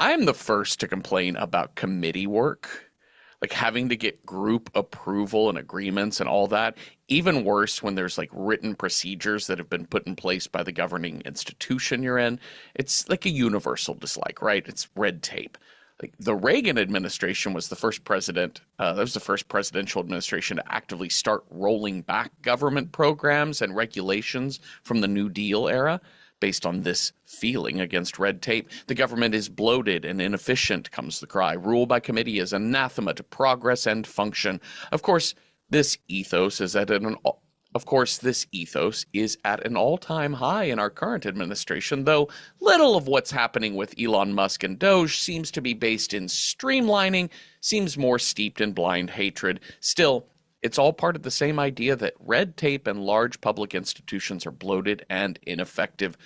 I'm the first to complain about committee work, like having to get group approval and agreements and all that. Even worse when there's like written procedures that have been put in place by the governing institution you're in. It's like a universal dislike, right? It's red tape. Like the Reagan administration was the first that was the first presidential administration to actively start rolling back government programs and regulations from the New Deal era based on this feeling against red tape. The government is bloated and inefficient, comes the cry. Rule by committee is anathema to progress and function. Of course, this ethos is at an all-time high in our current administration, though little of what's happening with Elon Musk and Doge seems to be based in streamlining, seems more steeped in blind hatred. Still, it's all part of the same idea that red tape and large public institutions are bloated and ineffective.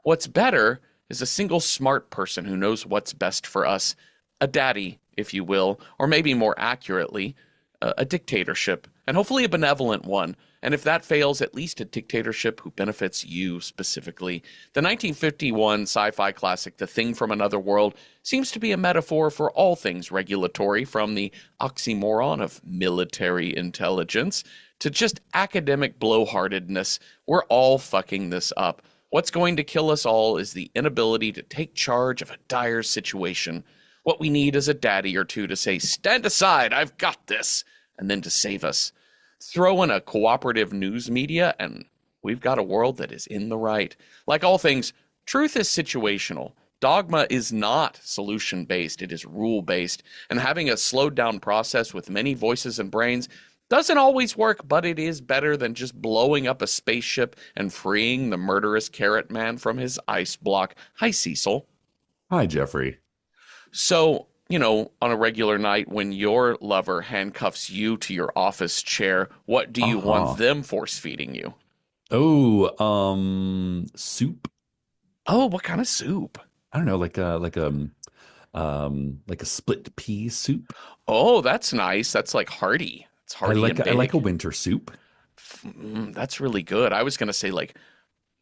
What's better is a single smart person who knows what's best for us, a daddy, if you will, or maybe more accurately, a dictatorship, and hopefully a benevolent one. And if that fails, at least a dictatorship who benefits you specifically. The 1951 sci-fi classic The Thing from Another World seems to be a metaphor for all things regulatory, from the oxymoron of military intelligence to just academic blowhardedness. We're all fucking this up. What's going to kill us all is the inability to take charge of a dire situation. What we need is a daddy or two to say, "Stand aside, I've got this," and then to save us. Throw in a cooperative news media, and we've got a world that is in the right. Like all things, truth is situational. Dogma is not solution-based, it is rule-based. And having a slowed-down process with many voices and brains doesn't always work, but it is better than just blowing up a spaceship and freeing the murderous carrot man from his ice block. Hi, Cecil. Hi, Jeffrey. So, on a regular night when your lover handcuffs you to your office chair, what do you want them force feeding you? Oh, soup. Oh, what kind of soup? I don't know, like a split pea soup. Oh, that's nice. That's like hearty. It's hearty and big. I like a winter soup. That's really good. I was gonna say like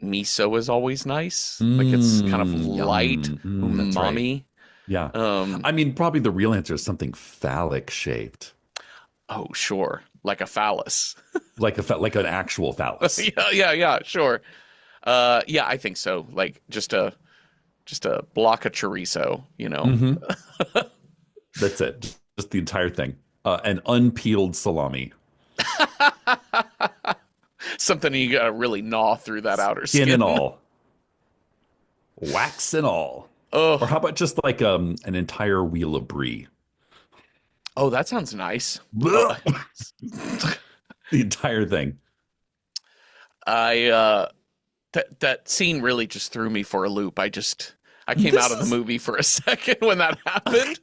miso is always nice. Like it's kind of light, umami. Right. Yeah. I mean, probably the real answer is something phallic shaped. Oh, sure. Like a phallus. Like an actual phallus. Yeah, sure. Yeah, I think so. Like just a block of chorizo, That's it. Just the entire thing. An unpeeled salami. Something you gotta really gnaw through that outer skin. Skin and all. Wax and all. Oh. Or how about just like an entire wheel of brie? Oh, that sounds nice. The entire thing. That scene really just threw me for a loop. I came out of the movie for a second when that happened.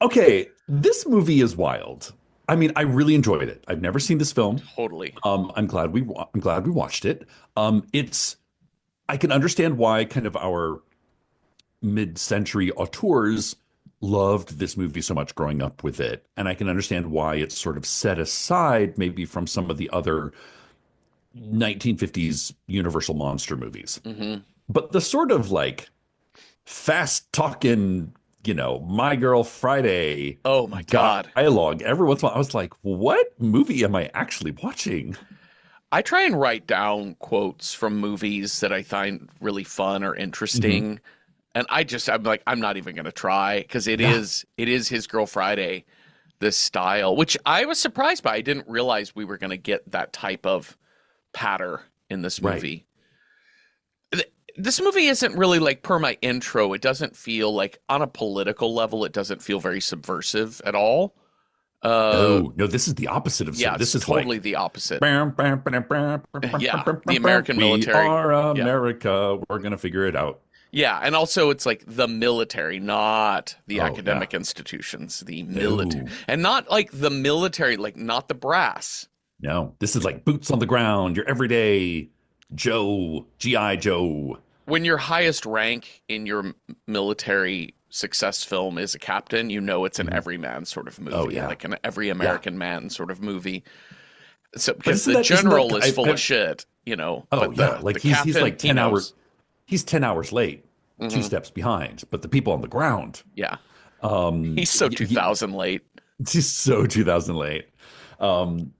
Okay, this movie is wild. I mean, I really enjoyed it. I've never seen this film. Totally. I'm glad we watched it. I can understand why kind of our mid-century auteurs loved this movie so much growing up with it. And I can understand why it's sort of set aside maybe from some of the other 1950s Universal monster movies. Mm-hmm. But the sort of like fast talking, My Girl Friday. Oh my God. Dialogue. Every once in a while I was like, what movie am I actually watching? I try and write down quotes from movies that I find really fun or interesting. Mm-hmm. And I'm like, I'm not even going to try because it is His Girl Friday, this style, which I was surprised by. I didn't realize we were going to get that type of patter in this movie. Right. This movie isn't really like, per my intro, it doesn't feel like on a political level, it doesn't feel very subversive at all. No, this is the opposite of this is totally the opposite. Yeah, the American military. We are America. Yeah. We're going to figure it out. Yeah, and also it's like the military, not the academic institutions, the military. No. And not like the military, like not the brass. No, this is like boots on the ground, your everyday Joe, G.I. Joe. When your highest rank in your military success film is a captain, it's an everyman sort of movie, like an every American man sort of movie. So because the general is full of shit, like he's like 10 hours. He's 10 hours late. two Hmm. steps behind. But the people on the ground, Yeah. um, He's so 2000 late. just so 2000 late. Um,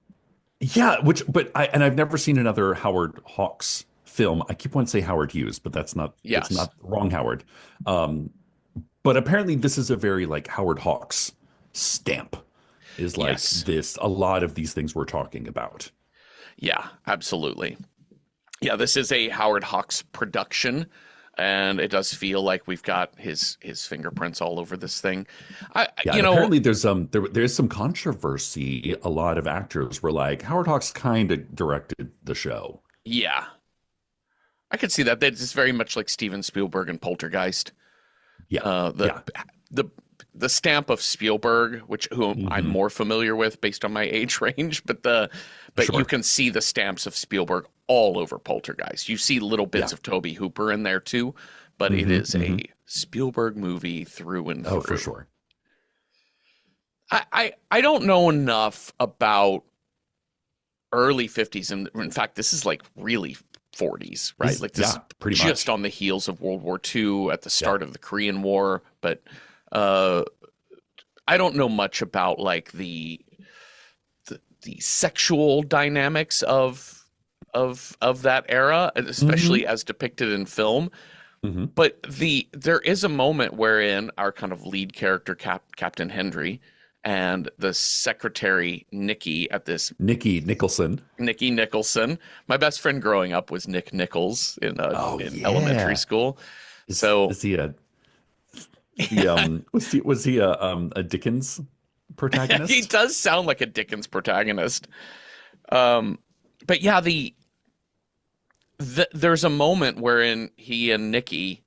yeah, I've never seen another Howard Hawks film. I keep wanting to say Howard Hughes, but it's Yes. not wrong Howard. Um, but apparently this is a very like Howard Hawks stamp is like Yes. this, a lot of these things we're talking about. Yeah, absolutely. Yeah, this is a Howard Hawks production, and it does feel like we've got his fingerprints all over this thing. Yeah, You and know, apparently there's some controversy. A lot of actors were like, Howard Hawks kind of directed the show. yeah, I could see that. That's very much like Steven Spielberg and Poltergeist. Yeah, Uh, the yeah. the the stamp of Spielberg, who I'm Hmm. more familiar with based on my age range, but you Sure. can see the stamps of Spielberg all over Poltergeist. You see little Yeah. bits of Toby Hooper in there too, but it is Hmm. a Spielberg movie through and Oh, for through. sure. I don't know enough about early 50s, and in fact this is like really 40s, right? Like this is Yeah, pretty just much. on the heels of World War II, at the Yeah. start of the Korean War, but uh I don't know much about like the sexual dynamics of that era, Hmm. especially as depicted in film. Hmm. But there is a moment wherein our kind of lead character, Captain Hendry, and the secretary Nikki at this Nikki Nicholson. Nikki Nicholson. My best friend growing up was Nick Nichols Oh in elementary yeah. school. Is So is he a is he was he a Dickens he protagonist? does sound like a Dickens protagonist. Um, but yeah, there's a moment wherein he and Nikki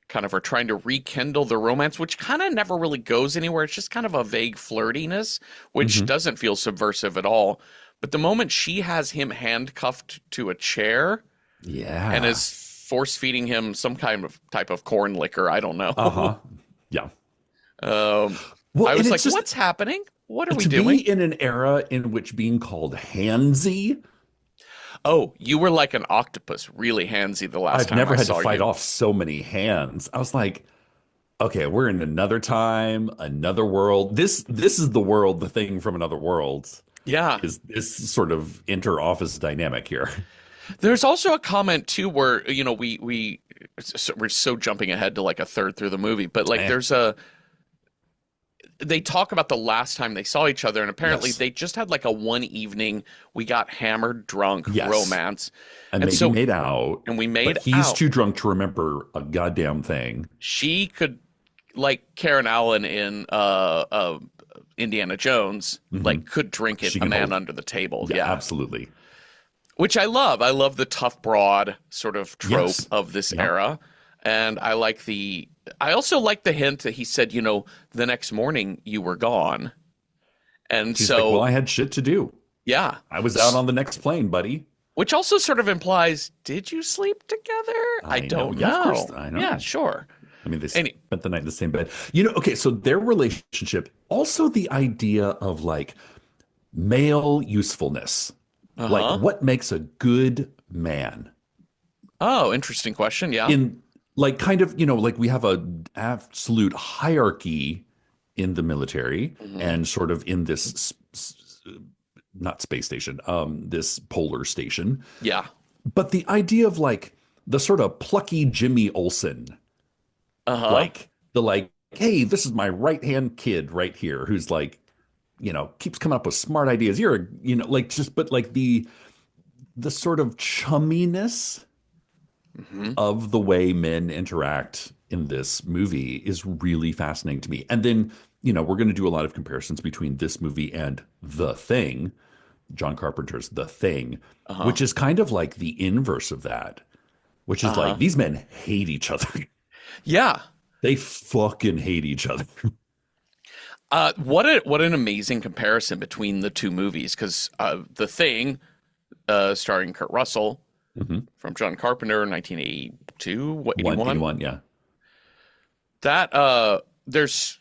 kind of are trying to rekindle the romance, which kind of never really goes anywhere. It's just kind of a vague flirtiness, which Hmm. doesn't feel subversive at all. But the moment she has him handcuffed to a chair and Yeah. is force feeding him some kind of type of corn liquor, I don't know. Uh-huh. Yeah. um, Well, I and was it's like, just what's happening? What are we to be doing? in an era in which being called handsy, Oh, you were like an octopus, really handsy the last I've time never I had to saw fight you. off so many hands. I was like, okay, we're in another time, another world. This is the world, the thing from another world Yeah. is this sort of inter-office dynamic here. There's also a comment too where, we're so jumping ahead to like a third through the movie, but like Eh, they talk about the last time they saw each other, and apparently yes. they just had like a one evening, we got hammered drunk Yes. romance. And And maybe so, made out, and we but made he's out. too drunk to remember a goddamn thing. She could, like Karen Allen in Indiana Jones, Hmm. like could drink it She a can man hold. under the table. Yeah, Yeah. absolutely. Which I love. I love the tough broad sort of trope Yes. of this Yeah. era. And I also like the hint that he said, the next morning you were gone. And She's like, well, so, I had shit to do. yeah. I was out on the next plane, buddy. Which also sort of implies, did you sleep together? I I know. don't Yeah, of course. know. I Yeah, know. sure. I mean, they Any, spent the night in the same bed. Okay, so their relationship, also the idea of like male usefulness. Like, uh-huh. what makes a good man? Oh, interesting question. Yeah. In like kind of, like we have a absolute hierarchy in the military Hmm. and sort of in this not space station, this polar station. Yeah. But the idea of like the sort of plucky Jimmy Olsen, Uh-huh. like hey, this is my right hand kid right here who's like, keeps coming up with smart ideas. You're a, like just, but like the sort of chumminess Hmm. of the way men interact in this movie is really fascinating to me. And then, we're going to do a lot of comparisons between this movie and The Thing, John Carpenter's The Thing, Uh-huh. which is kind of like the inverse of that, which is like Uh-huh. these men hate each other. Yeah. They fucking hate each other. What an amazing comparison between the two movies, because The Thing, starring Kurt Russell, Hmm. from John Carpenter, 1982, what, 81? 181, yeah. That there's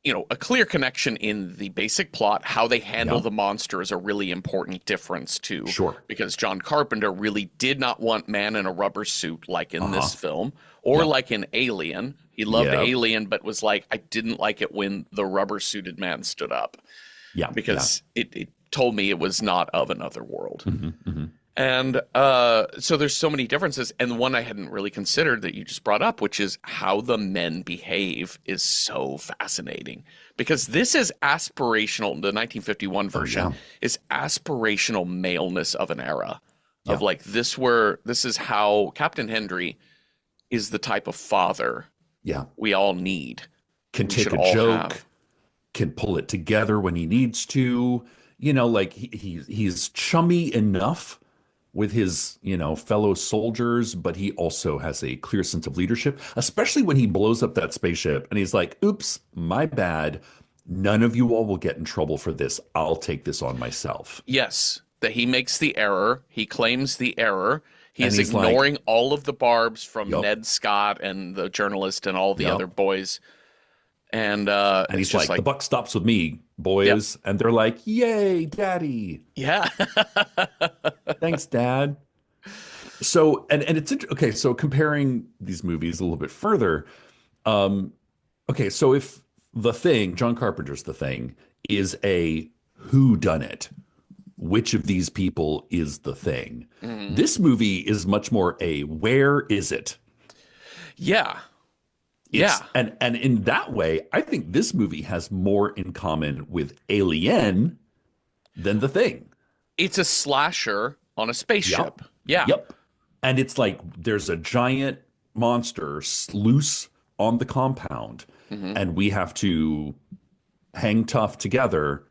a clear connection in the basic plot. How they handle Yeah. the monster is a really important difference too, Sure. because John Carpenter really did not want man in a rubber suit like in Uh-huh. this film or Yep. like in Alien. He loved Yep. Alien, but was like, I didn't like it when the rubber suited man stood up Yeah. Yeah. because it told me it was not of another world. Hmm. And so there's so many differences. And the one I hadn't really considered that you just brought up, which is how the men behave, is so fascinating. Because this is aspirational. The 1951 version yeah. is aspirational maleness of an era. Yeah. Of like this is how Captain Hendry is the type of father Yeah. we all need. Can We take should a all joke, have. can pull it together when he needs to. Like he's chummy enough with his, fellow soldiers, but he also has a clear sense of leadership, especially when he blows up that spaceship and he's like, oops, my bad. None of you all will get in trouble for this. I'll take this on myself. Yes, that he makes the error. He claims the error. He And is he's like, ignoring all of the barbs from yup, Ned Scott and the journalist and all the yup. other boys. And And it's he's just like, the buck stops with me, yep, boys. And they're like, yay, daddy. yeah. Thanks, dad. So, and okay, so comparing these movies a little bit further, okay, so if The Thing, John Carpenter's The Thing, is a who done it, which of these people is the thing? Mhm. This movie is much more a where is it? Yeah. It's, Yeah. and in that way, I think this movie has more in common with Alien than The Thing. It's a slasher on a spaceship. Yep. Yeah. Yep. And it's like there's a giant monster loose on the compound, Hmm. and we have to hang tough together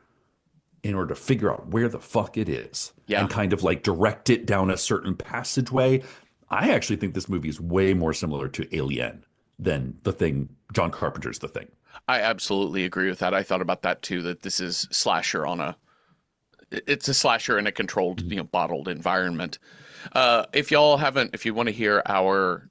in order to figure out where the fuck it is Yeah. and kind of like direct it down a certain passageway. I actually think this movie is way more similar to Alien than The Thing, John Carpenter's The Thing. I absolutely agree with that. I thought about that too, that this is slasher it's a slasher in a controlled, bottled environment. If you want to hear our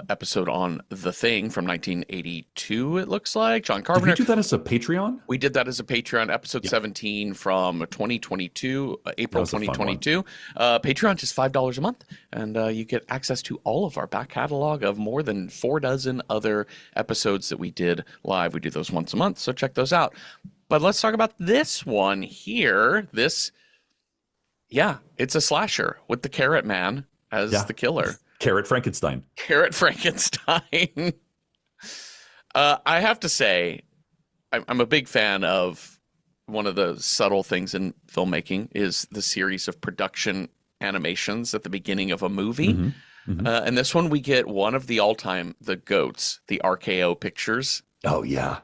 episode on The Thing from 1982, it looks like John Did we Carpenter. do that as a Patreon? We did that as a Patreon, episode Yeah. 17 from 2022, April was a fun one. 2022. Patreon, just $5 a month, and you get access to all of our back catalog of more than 4 dozen other episodes that we did live. We do those once a month, so check those out. But let's talk about this one here. It's a slasher with the Carrot Man as Yeah. the killer. Carrot Frankenstein. Carrot Frankenstein. I have to say, I'm a big fan of one of the subtle things in filmmaking is the series of production animations at the beginning of a movie. Mhm. Mhm. And this one, we get one of the all-time, the GOATs, the RKO pictures. Oh, yeah.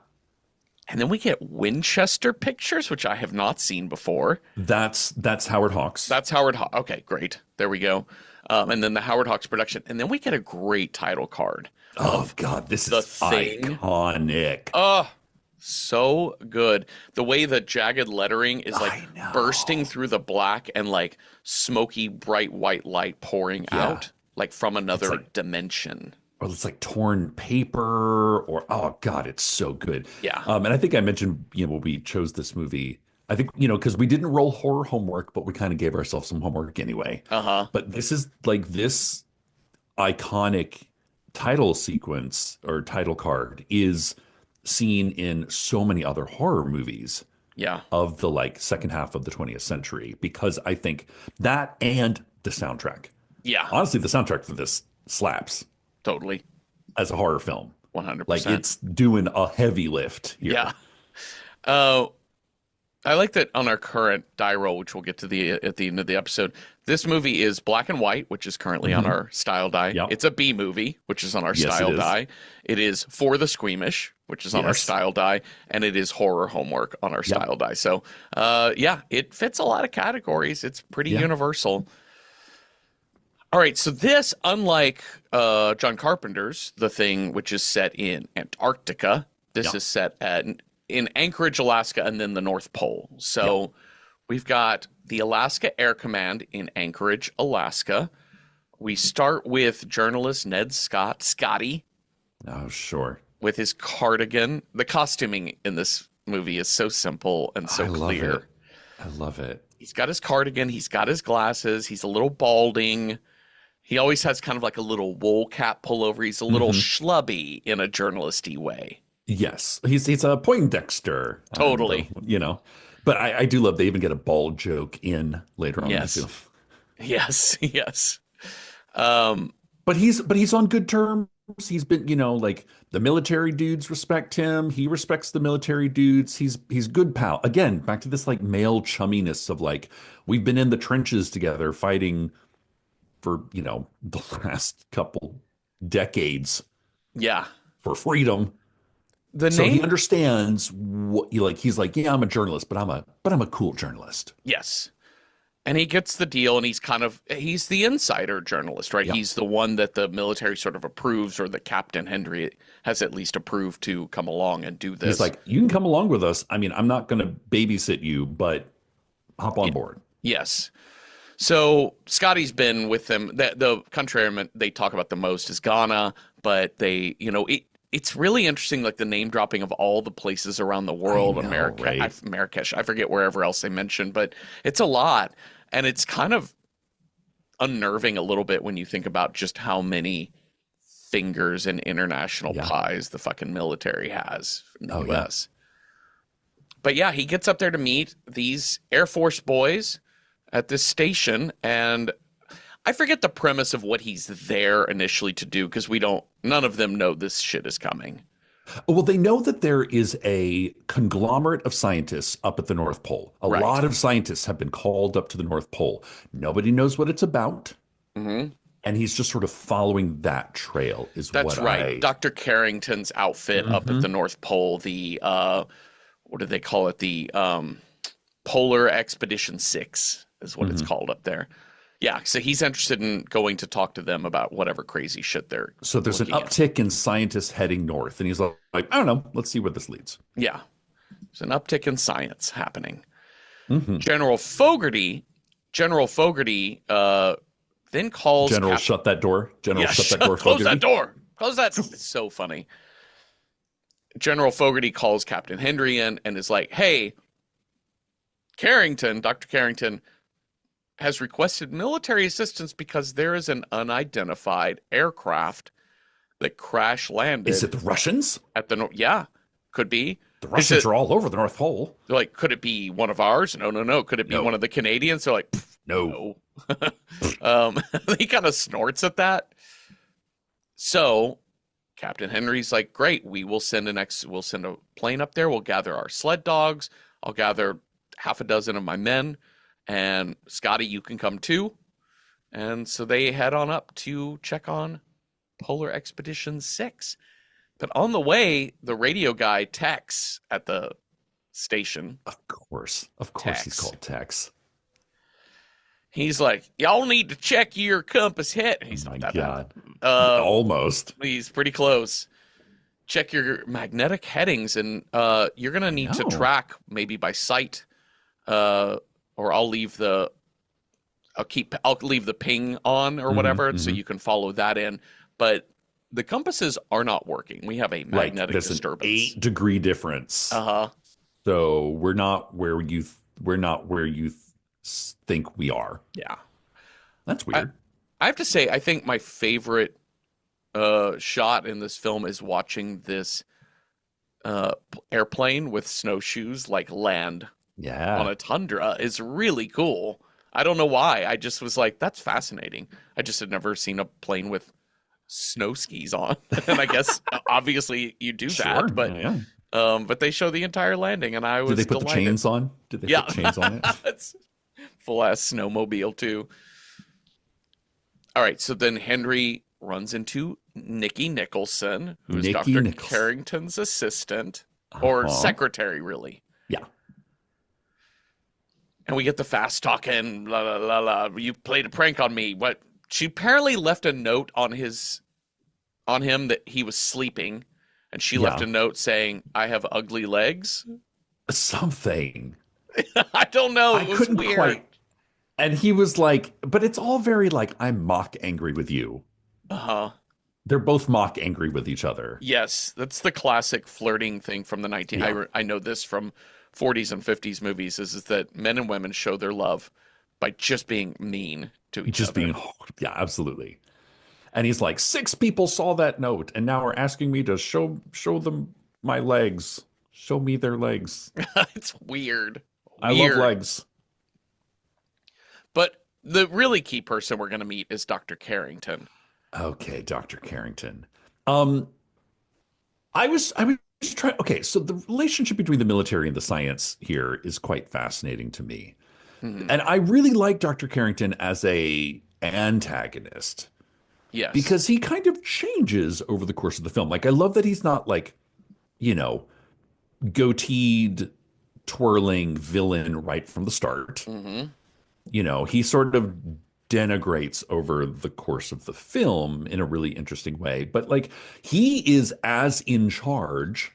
And then we get Winchester pictures, which I have not seen before. That's Howard Hawks. That's Howard Hawks. Okay, great. There we go. And then the Howard Hawks production. And then we get a great title card. Oh, God, this The is Thing. iconic. Oh, so good. The way the jagged lettering is like I know. bursting through the black and like smoky, bright white light pouring Yeah. out like from another like- dimension. Or it's like torn paper, or oh God, it's so good. Yeah. And I think I mentioned, when we chose this movie, I think, because we didn't roll horror homework, but we kind of gave ourselves some homework anyway. Uh-huh. But this is like this iconic title sequence or title card is seen in so many other horror movies Yeah. of the like second half of the 20th century, because I think that and the soundtrack. Yeah. Honestly, the soundtrack for this slaps Totally. as a horror film. 100%. Like it's doing a heavy lift here. Yeah. I like that on our current die roll, which we'll get to at the end of the episode. This movie is black and white, which is currently on our style die. Yep. It's a B movie, which is on our Yes, style it is. die. It is For the Squeamish, which is on our Yes. style die, and it is horror homework on our Yep. style die. So, it fits a lot of categories. It's pretty Yeah. universal. All right, so this, unlike John Carpenter's The Thing, which is set in Antarctica, this Yeah. is set in Anchorage, Alaska, and then the North Pole. So we've got the Alaska Air Command in Anchorage, Alaska. We start with journalist Ned Scott, Scotty, Oh, sure. with his cardigan. The costuming in this movie is so simple and so I love clear. it. I love it. He's got his cardigan, he's got his glasses, he's a little balding. He always has kind of like a little wool cap pullover. He's a little Hmm. schlubby in a journalisty way. Yes, he's a Poindexter, Totally. But I do love they even get a bald joke in later on in the Yes. film. Yes. Yes. Um, But he's on good terms. He's been, like the military dudes respect him. He respects the military dudes. He's good pal. Again, back to this like male chumminess of like we've been in the trenches together fighting for, the last couple decades yeah. for freedom. The So he name, understands what you like. He's like, yeah, I'm a journalist, but I'm a cool journalist. yes. And he gets the deal, and he's the insider journalist, right? Yeah. He's the one that the military sort of approves, or the Captain Henry has at least approved to come along and do this. He's like, you can come along with us. I mean, I'm not going to babysit you, but hop on board. Yes. So Scotty's been with them. The country they talk about the most is Ghana, but it's really interesting, like the name dropping of all the places around the world, I know, right? Marrakesh, I forget wherever else they mentioned, but it's a lot. And it's kind of unnerving a little bit when you think about just how many fingers in international Yeah. pies the fucking military has in the Oh, yeah. US. But yeah, he gets up there to meet these Air Force boys at this station, and I forget the premise of what he's there initially to do, because none of them know this shit is coming. Well, they know that there is a conglomerate of scientists up at the North Pole. A Right. lot of scientists have been called up to the North Pole. Nobody knows what it's about. Hmm. And he's just sort of following that trail is That's what right. Dr. Carrington's outfit up at the North Pole, the what do they call it? The Polar Expedition 6 is what it's called up there. Yeah, so he's interested in going to talk to them about whatever crazy shit they're So there's an looking at. uptick in scientists heading north. And he's like, I don't know. Let's see where this leads. Yeah. There's an uptick in science happening. Mhm. General Fogarty then calls General, shut that door. General, Yeah, shut that door. close Fogarty. that door. Close that. It's so funny. General Fogarty calls Captain Henry in and is like, hey, Dr. Carrington has requested military assistance because there is an unidentified aircraft that crash landed Is it the Russians? at the yeah, could be. The Russians are all over the North Pole. They're like, could it be one of ours? No. Could it be No. one of the Canadians? They're like, No. no. He kind of snorts at that. So Captain Henry's like, great, we'll send a plane up there. We'll gather our sled dogs. I'll gather half a dozen of my men, and Scotty, you can come too. And so they head on up to check on Polar Expedition 6. But on the way, the radio guy texts at the station. Of course. Tex. He's called Tex. He's like, y'all need to check your compass head. He's Oh not my that God. bad. Almost. He's pretty close. Check your magnetic headings, and you're gonna need to know. track maybe by sight, or I'll leave the ping on or whatever, so you can follow that in. But the compasses are not working. We have a magnetic There's disturbance. an 8-degree difference. Uh-huh. So we're not where you think we are. Yeah. That's weird. I have to say, I think my favorite shot in this film is watching this airplane with snowshoes like land Yeah. on a tundra is really cool. I don't know why. I just was like, that's fascinating. I just had never seen a plane with snow skis on. And I guess obviously you do Sure. that, but Yeah. but they show the entire landing, and I was Did they put delighted. the chains on? Did they Yeah. put chains on it? It's full ass snowmobile too. All right, so then Henry runs into Nikki Nicholson, who's Nikki Dr. Nicholson. Carrington's assistant or Uh-huh. secretary, really. Yeah. And we get the fast talking, la la la la. You played a prank on me. What? She apparently left a note on him that he was sleeping, and she left Yeah. a note saying, "I have ugly legs." Something. I don't know. I It was couldn't weird. quite. And he was like, but it's all very like, I'm mock angry with you. Uh-huh. They're both mock angry with each other. Yes, that's the classic flirting thing from the 19. Yeah, I know this from 40s and 50s movies is that men and women show their love by just being mean to each just other. being, yeah, absolutely. And he's like, six people saw that note, and now are asking me to show them my legs. Show me their legs. It's weird. I love Weird. legs. But the really key person we're going to meet is Dr. Carrington. Okay, Dr. Carrington. Um, I was trying. Okay, so the relationship between the military and the science here is quite fascinating to me, Hmm. and I really like Dr. Carrington as a antagonist Yes. because he kind of changes over the course of the film. Like, I love that he's not like, you know, goateed, twirling villain right from the start. Hmm. He sort of denigrates over the course of the film in a really interesting way. But like, he is as in charge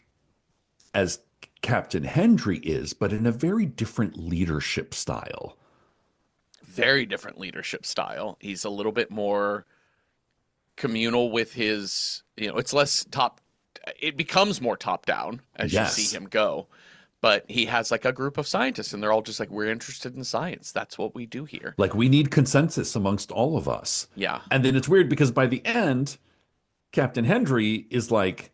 as Captain Hendry is, but in a very different leadership style. Very different leadership style. He's a little bit more communal with his, it's less top, it becomes more top down as you see Yes. him go. But he has like a group of scientists and they're all just like, we're interested in science. That's what we do here. Like, we need consensus amongst all of us. Yeah. And then it's weird because by the end, Captain Hendry is like,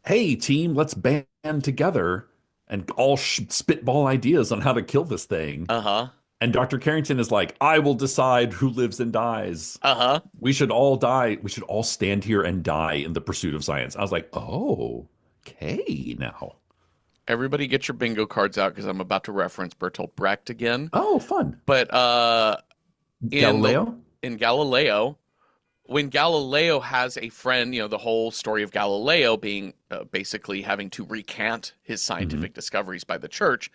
hey, team, let's band together and all spitball ideas on how to kill this thing. Uh-huh. And Dr. Carrington is like, I will decide who lives and dies. Uh-huh. We should all die. We should all stand here and die in the pursuit of science. I was like, oh, okay, now. Everybody get your bingo cards out because I'm about to reference Bertolt Brecht again. Oh, fun. But in the Galileo? in Galileo, when Galileo has a friend, the whole story of Galileo being basically having to recant his Hmm. scientific discoveries by the church.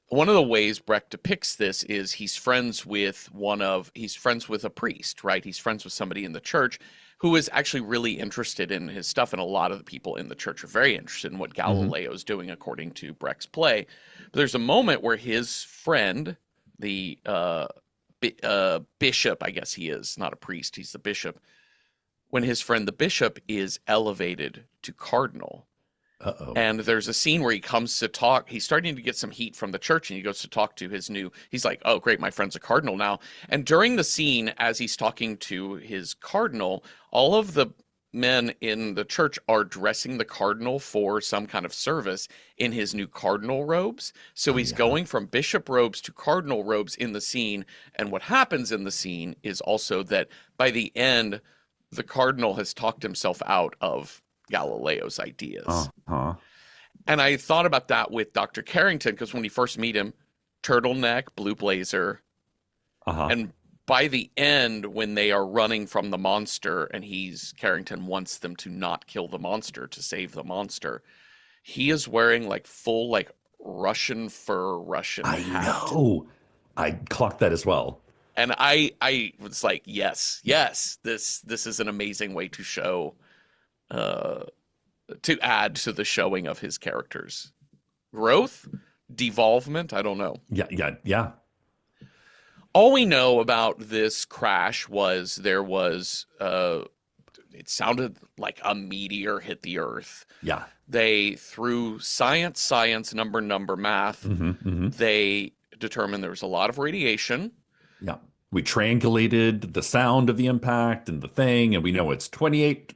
One of the ways Brecht depicts this is he's friends with a priest, right? He's friends with somebody in the church who is actually really interested in his stuff, and a lot of the people in the church are very interested in what Hmm. Galileo is doing according to Brecht's play. But there's a moment where his friend, the bishop, I guess he is, not a priest, he's the bishop, when his friend the bishop is elevated to cardinal. Uh-oh. And there's a scene where he comes to talk. He's starting to get some heat from the church and he goes to talk to he's like, oh, great, my friend's a cardinal now. And during the scene, as he's talking to his cardinal, all of the men in the church are dressing the cardinal for some kind of service in his new cardinal robes. So Oh, he's yeah. going from bishop robes to cardinal robes in the scene. And what happens in the scene is also that by the end, the cardinal has talked himself out of Galileo's ideas. Uh-huh. And I thought about that with Dr. Carrington because when you first meet him, turtleneck, blue blazer, Uh-huh. and by the end, when they are running from the monster and Carrington wants them to not kill the monster to save the monster, he is wearing like full like Russian fur Russian I hat. know. I clocked that as well. And I was like, yes, this is an amazing way to show uh to add to the showing of his characters. Growth, devolvement, I don't know. Yeah, yeah, yeah. All we know about this crash was it sounded like a meteor hit the earth. Yeah. They through science, number, math, Hmm. Hmm. they determined there was a lot of radiation. Yeah. We triangulated the sound of the impact and the thing, and we know it's 28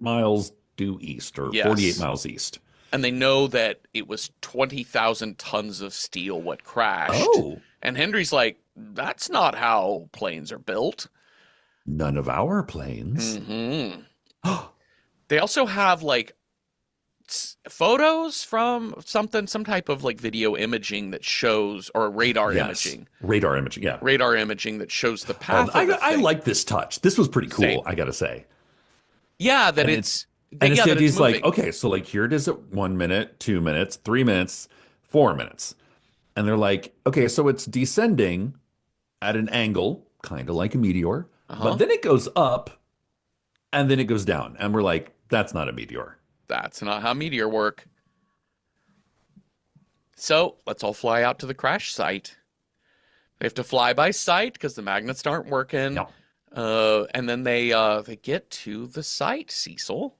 miles due east or 48 Yes. miles east. And they know that it was 20,000 tons of steel what crashed. Oh, And Henry's like, that's not how planes are built. none of our planes. Hmm. They also have like photos from some type of like video imaging that shows, or radar Yes. imaging, Radar imaging. Yeah. that shows the Oh, path of the I thing. like this touch. This was pretty cool, Same. I gotta say. Yeah, that And it's, and it's yeah, the that idea it's is like, moving. okay, so like here it is at 1 minute, 2 minutes, 3 minutes, 4 minutes. And they're like, okay, so it's descending at an angle, kind of like a meteor, but Uh-huh. then it goes up and then it goes down. And we're like, that's not a meteor. That's not how meteor work. So let's all fly out to the crash site. They have to fly by sight because the magnets aren't working. Yeah. And then they get to the site, Cecil,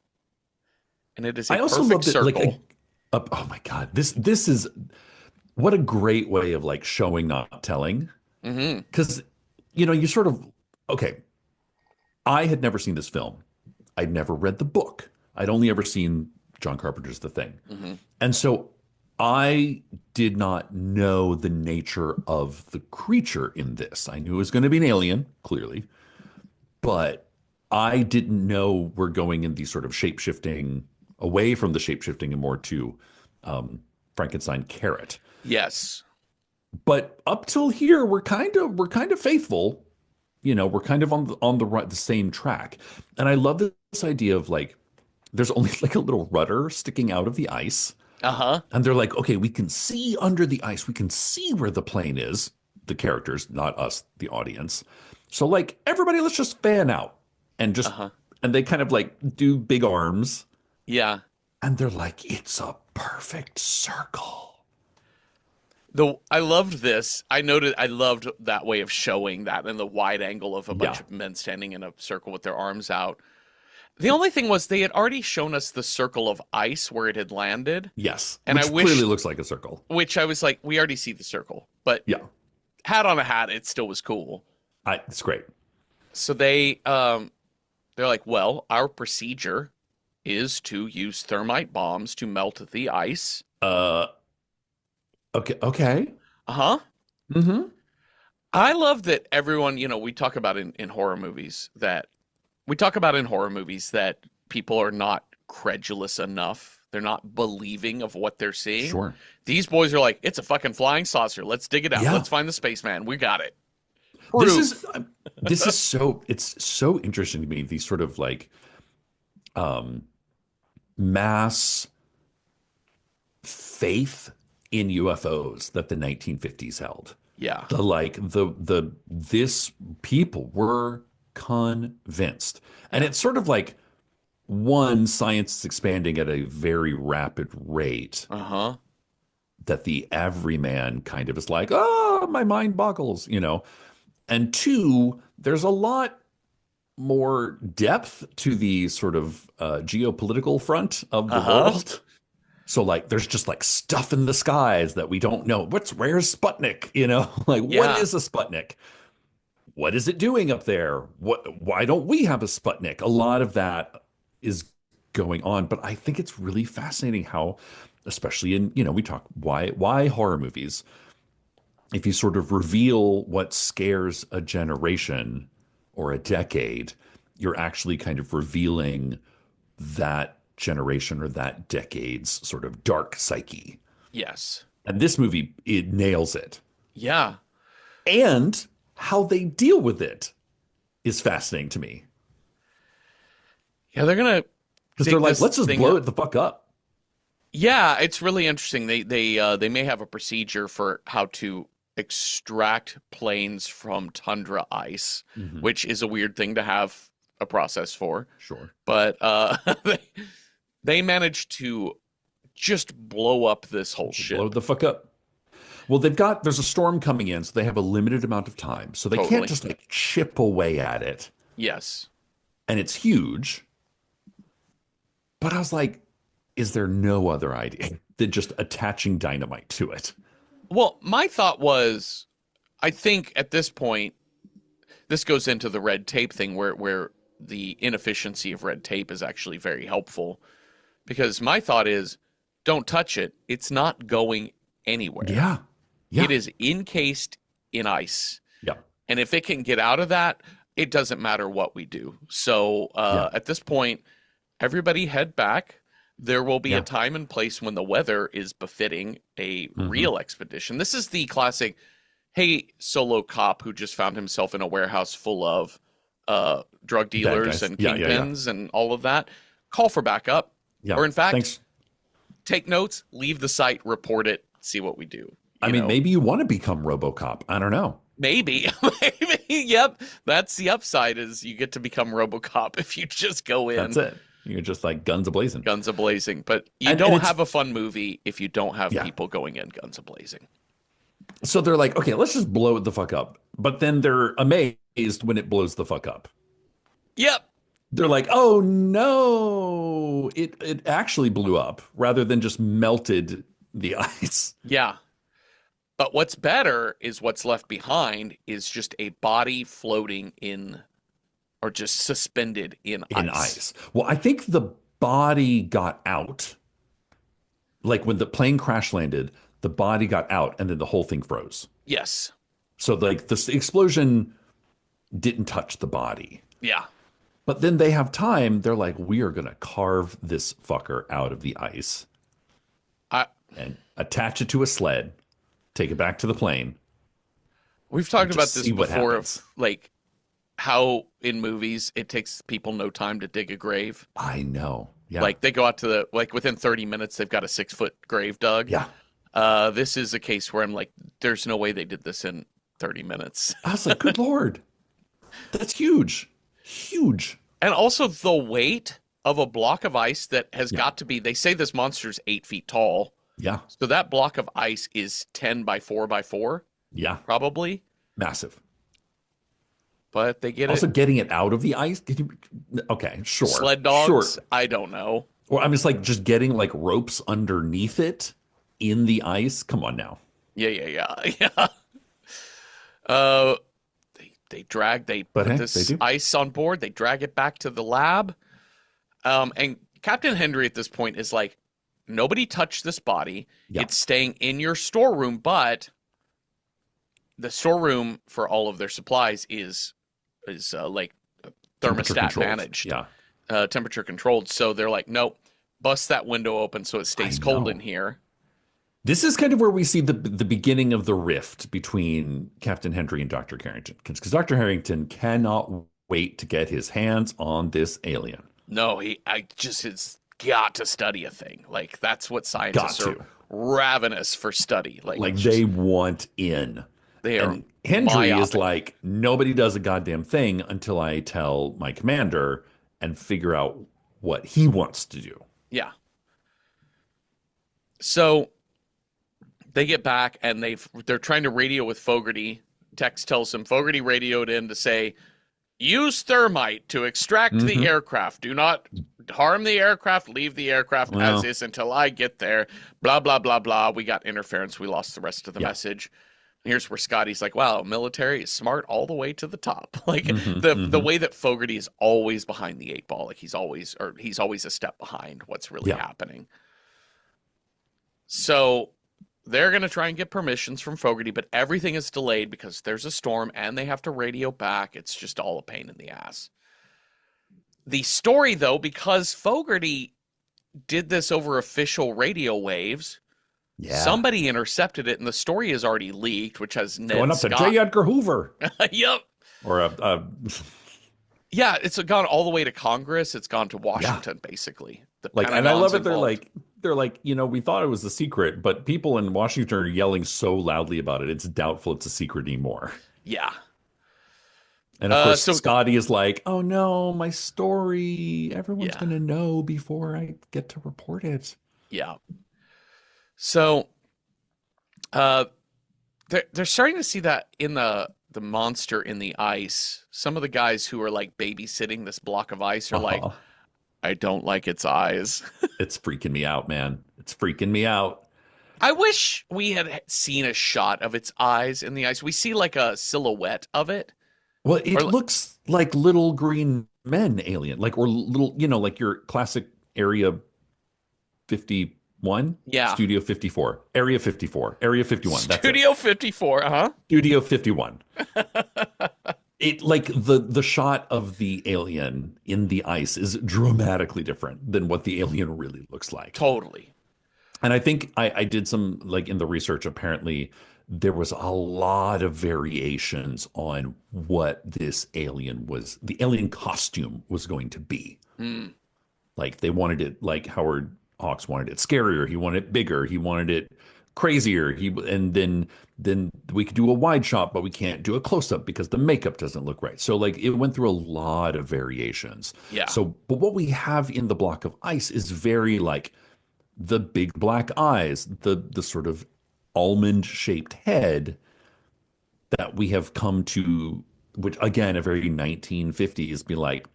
and it is a I also perfect love that, like, circle. oh my God, this is what a great way of like showing, not telling. Hmm. Because, you sort of, okay, I had never seen this film. I'd never read the book. I'd only ever seen John Carpenter's The Thing. Hmm. And so I did not know the nature of the creature in this. I knew it was going to be an alien, clearly, but I didn't know we're going in these sort of shape shifting, away from the shape shifting and more to um, Frankenstein carrot. Yes. But up till here, we're kind of faithful. We're kind of on the right, the same track. And I love this idea of like there's only like a little rudder sticking out of the ice. Uh-huh. And they're like, okay, we can see under the ice. We can see where the plane is, the characters, not us, the audience. So like everybody, let's just fan out and just Uh-huh. and they kind of like do big arms Yeah. and they're like, it's a perfect circle. I loved this. I loved that way of showing that and the wide angle of a bunch Yeah. of men standing in a circle with their arms out. The only thing was they had already shown us the circle of ice where it had landed, Yes. and I Which clearly wish, looks like a circle. which I was like, we already see the circle, but Yeah. hat on a hat, it still was cool. It's great. So they're like, well, our procedure is to use thermite bombs to melt the ice. Uh okay, okay. Uh-huh. Mm-hmm. I love that everyone, we talk about in horror movies that people are not credulous enough. They're not believing of what they're seeing. Sure. These boys are like, it's a fucking flying saucer. Let's dig it out. Yeah. Let's find the spaceman. We got it. This Proof. is this is so it's so interesting to me, these sort of like um mass faith in UFOs that the 1950s held. Yeah. The this people were convinced. And Yeah. it's sort of like one, science is expanding at a very rapid rate Uh-huh. that the everyman kind of is like, oh, my mind boggles. And two, there's a lot more depth to the sort of geopolitical front of the Uh-huh. world. So like there's just like stuff in the skies that we don't know. Where's Sputnik? Like what Yeah. is a Sputnik? What is it doing up there? Why don't we have a Sputnik? A lot of that is going on, but I think it's really fascinating how, especially we talk why horror movies, if you sort of reveal what scares a generation or a decade, you're actually kind of revealing that generation or that decade's sort of dark psyche. Yes. And this movie, it nails it. Yeah. And how they deal with it is fascinating to me. Yeah, they're gonna Because they're dig like, this let's just thing blow up. it the fuck up. Yeah, it's really interesting. They may have a procedure for how to extract planes from tundra ice, Mhm. which is a weird thing to have a process for. Sure. But they managed to just blow up this whole Blow ship. the fuck up. Well, there's a storm coming in, so they have a limited amount of time. So they can't Totally. just like chip away at it. Yes. And it's huge. But I was like, is there no other idea than just attaching dynamite to it? Well, my thought was, I think at this point, this goes into the red tape thing where the inefficiency of red tape is actually very helpful. Because my thought is, don't touch it. It's not going anywhere. Yeah. Yeah. It is encased in ice. Yeah. And if it can get out of that, it doesn't matter what we do. So Yeah. at this point, everybody head back. There will be Yeah. a time and place when the weather is befitting a real expedition. This is the classic, hey, solo cop who just found himself in a warehouse full of drug dealers guys. and Yeah, yeah, yeah. kingpins and all of that. Call for backup. Yeah. Or in fact, Thanks. take notes, leave the site, report it, see what we do. I mean, maybe you want to become RoboCop. I don't know. Maybe. Maybe. Yep. That's the upside is you get to become RoboCop if you just go in That's it. You're just like guns a-blazing. guns a-blazing. But you And don't it's- have a fun movie if you don't have Yeah. people going in guns a-blazing. So they're like, okay, let's just blow it the fuck up. But then they're amazed when it blows the fuck up. Yep. They're like, oh no, it actually blew up rather than just melted the ice Yeah. But what's better is what's left behind is just a body floating in or just suspended in in ice. ice. Well, I think the body got out. Like when the plane crash landed, the body got out and then the whole thing froze. Yes. So like this explosion didn't touch the body. Yeah. But then they have time. They're like, we are going to carve this fucker out of the ice I and attach it to a sled, take it back to the plane, We've and talked about just this see what before happens. of like how in movies it takes people no time to dig a grave. I know. Yeah. Like they go out to the like within 30 minutes they've got a 6 foot grave dug. Yeah. This is a case where I'm like, there's no way they did this in 30 minutes. I was like, good Lord. That's huge. Huge. And also the weight of a block of ice that has Yeah. got to be, they say this monster's 8 feet tall. Yeah. So that block of ice is 10 by 4 by 4, Yeah. probably. Massive. But they get Also, it. getting it out of the ice. Okay, sure. Sled Sure. dogs, I don't know. Or I'm just like just getting like ropes underneath it in the ice. Come on now. Yeah. Uh, they But put hey, they this do. ice on board. They drag it back to the lab. And Captain Hendry at this point is like, nobody touched this body. Yeah. It's staying in your storeroom, but the storeroom for all of their supplies is like Temperature thermostat controlled. managed, Yeah. temperature controlled. So they're like, nope, bust that window open so it stays I cold know. in here. This is kind of where we see the beginning of the rift between Captain Hendry and Dr. Carrington. Because Dr. Harrington cannot wait to get his hands on this alien. No, I just it's got to study a thing. Like that's what Got scientists are to. ravenous for study. Like Like it's they just, want in. they are And Hendry is myopic. like, nobody does a goddamn thing until I tell my commander and figure out what he wants to do. Yeah. So they get back and they're trying to radio with Fogarty. Tex tells him Fogarty radioed in to say, use thermite to extract the Mhm. aircraft. Do not harm the aircraft. Leave the aircraft as Well, is until I get there. Blah, blah, blah, blah. We got interference. We lost the rest of the yeah. message. Here's where Scotty's like, wow, military is smart all the way to the top. Like hmm the hmm way that Fogarty is always behind the eight ball. Like he's always a step behind what's really Yeah. happening. So they're going to try and get permissions from Fogarty, but everything is delayed because there's a storm and they have to radio back. It's just all a pain in the ass. The story, though, because Fogarty did this over official radio waves, Yeah. somebody intercepted it, and the story is already leaked, which has Ned Going up to Scott. J. Edgar Hoover. Yep. Or Yeah, it's gone all the way to Congress. It's gone to yeah. Washington, basically. The Like, and I love Pentagon's it. involved. They're like, we thought it was a secret, but people in Washington are yelling so loudly about it, it's doubtful it's a secret anymore. Yeah. And of course, So Scotty is like, oh no, my story. Everyone's yeah, going to know before I get to report it. yeah. So uh, they're starting to see that in the monster in the ice. Some of the guys who are like babysitting this block of ice are like, Uh-huh. I don't like its eyes. It's freaking me out, man. It's freaking me out. I wish we had seen a shot of its eyes in the ice. We see like a silhouette of it. Well, it Or looks like little green men alien, like, or little, like your classic Area 51, yeah. Studio 54, Area 54, Area 51. That's it. Studio 54, uh-huh. Studio 51. It like the shot of the alien in the ice is dramatically different than what the alien really looks like. Totally. And I think I did some like in the research, apparently there was a lot of variations on what this alien was, the alien costume was going to be. Mm, Like they wanted it like Howard Hawks wanted it scarier, he wanted it bigger, he wanted it crazier. And then we could do a wide shot, but we can't do a close up because the makeup doesn't look right. So like it went through a lot of variations. yeah. So, but what we have in the block of ice is very like the big black eyes, the sort of almond-shaped head that we have come to, which again, a very 1950s, be like,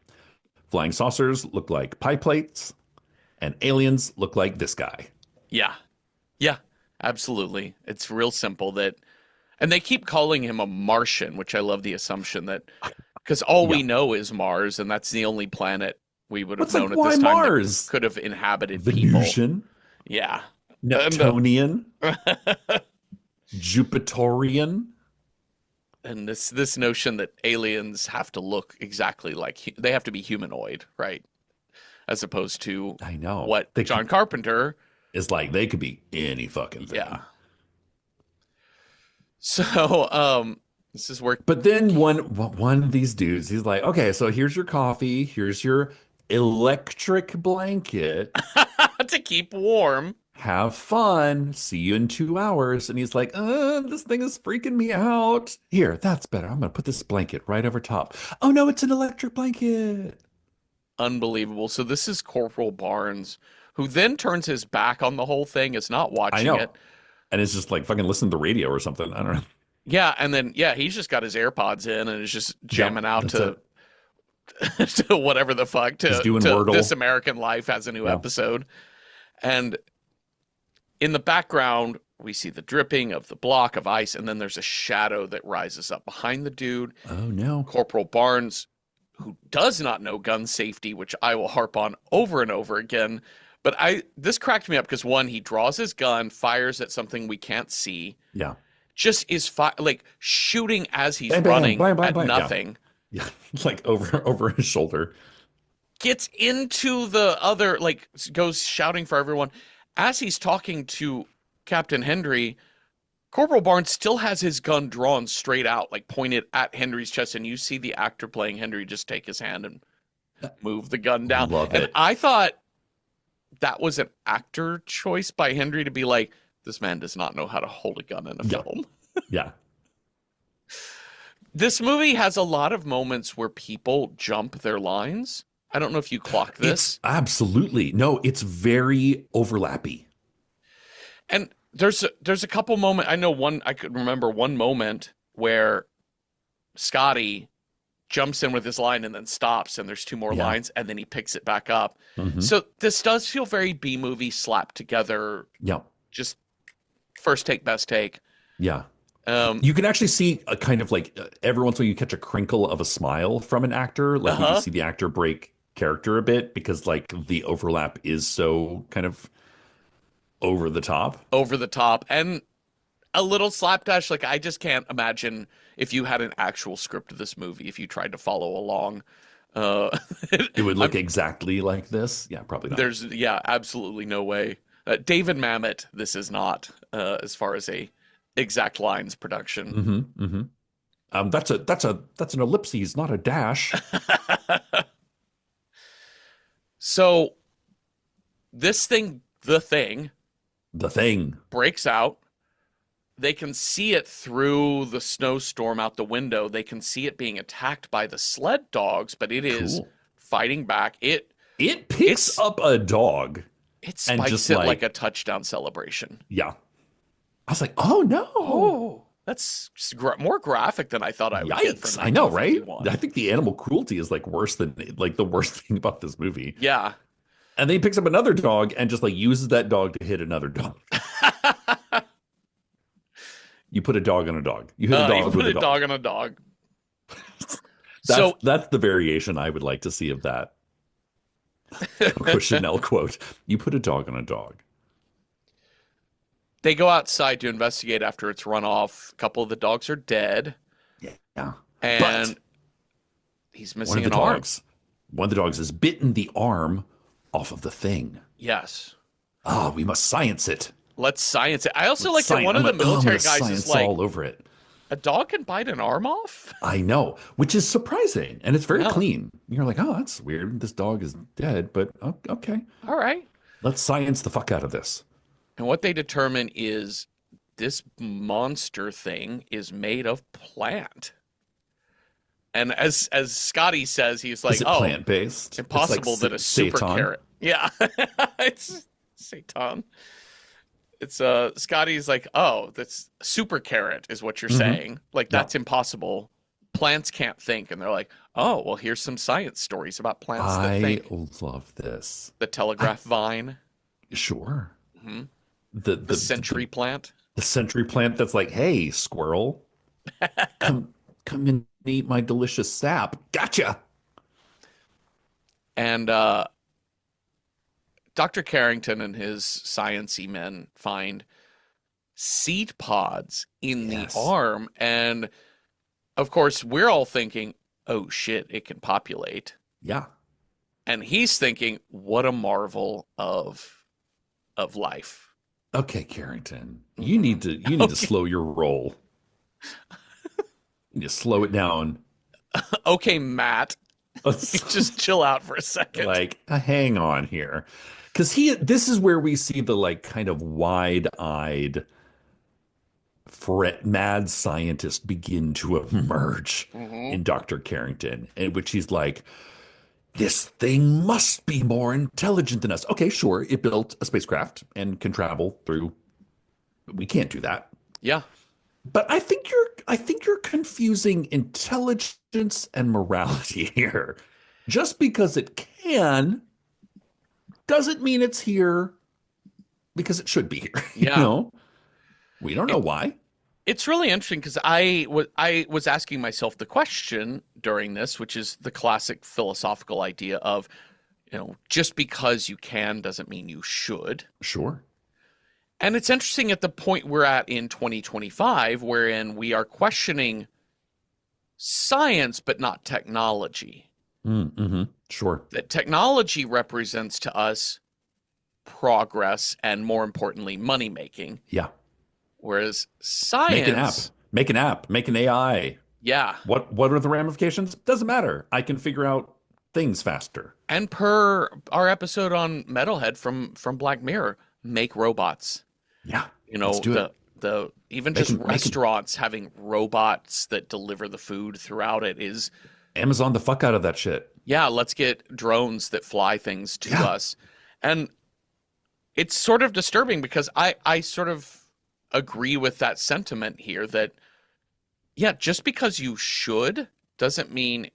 flying saucers look like pie plates, and aliens look like this guy. Yeah. Yeah. Absolutely. It's real simple that, and they keep calling him a Martian, which I love the assumption that, because all Yeah. we know is Mars, and that's the only planet we would have What's like, known at why this time that Mars? could have inhabited people. Venusian, Yeah. And, Neptunian, Jupiterian. and this notion that aliens have to look exactly like they have to be humanoid, right? As opposed to I know. what They John could, Carpenter, it's like they could be any fucking thing. yeah. So, this is where But then one of these dudes, he's like, okay, so here's your coffee, here's your electric blanket. to keep warm. Have fun. See you in 2 hours. And he's like, this thing is freaking me out. Here, that's better. I'm gonna put this blanket right over top. Oh no, it's an electric blanket. Unbelievable. So this is Corporal Barnes, who then turns his back on the whole thing, is not I watching know. it. And it's just like fucking listen to the radio or something. I don't know. Yeah, and then he's just got his AirPods in and is just jamming out that's to it. to whatever the fuck He's doing to Wordle. This American Life has a new Yeah. episode. And in the background, we see the dripping of the block of ice, and then there's a shadow that rises up behind the dude. Oh no. Corporal Barnes, who does not know gun safety, which I will harp on over and over again. But this cracked me up because one, he draws his gun, fires at something we can't see, Yeah. just is like shooting as he's Bang, bang, running bang, bang, at bang. nothing. Yeah. Like over his shoulder. Gets into the other, like goes shouting for everyone. As he's talking to Captain Hendry, Corporal Barnes still has his gun drawn straight out, like pointed at Henry's chest, and you see the actor playing Henry just take his hand and move the gun down. Love And it. I thought that was an actor choice by Henry to be like, this man does not know how to hold a gun in a film. Yeah. This movie has a lot of moments where people jump their lines. I don't know if you clock this. It's absolutely. No, it's very overlappy. And there's a couple moments. I know I could remember one moment where Scotty jumps in with his line and then stops, and there's two more Yeah. lines, and then he picks it back up. Mhm. So this does feel very B-movie slapped together, Yeah. just first take, best take. Yeah. Um, You can actually see a kind of like every once in a while you catch a crinkle of a smile from an actor. Like you Uh-huh. can see the actor break character a bit because like the overlap is so kind of over the top. over the top and a little slapdash. Like I just can't imagine if you had an actual script of this movie, if you tried to follow along. Uh, It would look exactly like this. Yeah, probably not. There's absolutely no way. David Mamet, this is not as far as a exact lines production. Mm-hmm, mm-hmm. That's an ellipses, not a dash. So this thing, the thing, The thing. breaks out. They can see it through the snowstorm out the window. They can see it being attacked by the sled dogs, but it is Cool. fighting back. It Picks up a dog. And spikes just it like- like a touchdown celebration. Yeah. I was like, oh no. Oh, that's more graphic than I thought I would get Yikes. from I know, right? 1951. I think the animal cruelty is like worse than like the worst thing about this movie. Yeah. And then he picks up another dog and just like uses that dog to hit another dog. You put a dog on a dog. You hit a dog You with put a a dog. dog on a dog. So That's the variation I would like to see of that. Coco Chanel quote. You put a dog on a dog. they go outside to investigate after it's run off. A couple of the dogs are dead, Yeah. and But he's one missing of the an arm. dogs, one of the dogs has bitten the arm off of the thing. Yes. Ah, we must science it. Let's science it. I also Let's like that one of the I'm military gonna guys science is like, all over it. a dog can bite an arm off? I know, which is surprising, and it's very Yeah. clean. You're like, oh, that's weird. This dog is dead, but okay. All right. Let's science the fuck out of this. And what they determine is this monster thing is made of plant. And as Scotty says, he's like, Is it oh, plant based? impossible that a super seitan? carrot. Yeah. It's Satan. it's Scotty's like, oh, that's super carrot is what you're Hmm. saying. Like Yeah. that's impossible. Plants can't think, and they're like, oh, well, here's some science stories about plants that I think. love this. The I telegraph vine, sure. hmm The the the the century plant, the century plant that's like, hey, squirrel, come come and eat my delicious sap. Gotcha. and Dr. Carrington and his sciencey men find seed pods in the Yes. arm, and of course, we're all thinking, oh shit, it can populate. Yeah. And he's thinking, what a marvel of life. Okay, Carrington. You Hmm. need to you need to Okay, slow your roll. You need to slow it down. okay, Matt, just chill out for a second. Like, hang on here. Because this is where we see the like kind of wide-eyed fret mad scientist begin to emerge Hmm. in Dr. Carrington, in which he's like, this thing must be more intelligent than us. Okay, sure, it built a spacecraft and can travel through. We can't do that. Yeah, But I think you're confusing intelligence and morality here. Just because it can doesn't mean it's here because it should be here. You yeah. know, we don't know It, why. it's really interesting because I was asking myself the question during this, which is the classic philosophical idea of, just because you can doesn't mean you should. Sure. And it's interesting at the point we're at in 2025, wherein we are questioning science, but not technology. Mm-hmm. Sure. That technology represents to us progress and, more importantly, money making, Yeah. whereas Make an app. science, Make an app. Make an AI. yeah. What are the ramifications? Doesn't matter. I can figure out things faster. And per our episode on Metalhead from Black Mirror, make robots. Yeah. You Let's know, do it. the even Make just an, make an restaurants having robots that deliver the food throughout it is, Amazon the fuck out of that shit. yeah, let's get drones that fly things to Yeah. us. And it's sort of disturbing because I sort of agree with that sentiment here that, yeah, just because you should doesn't mean,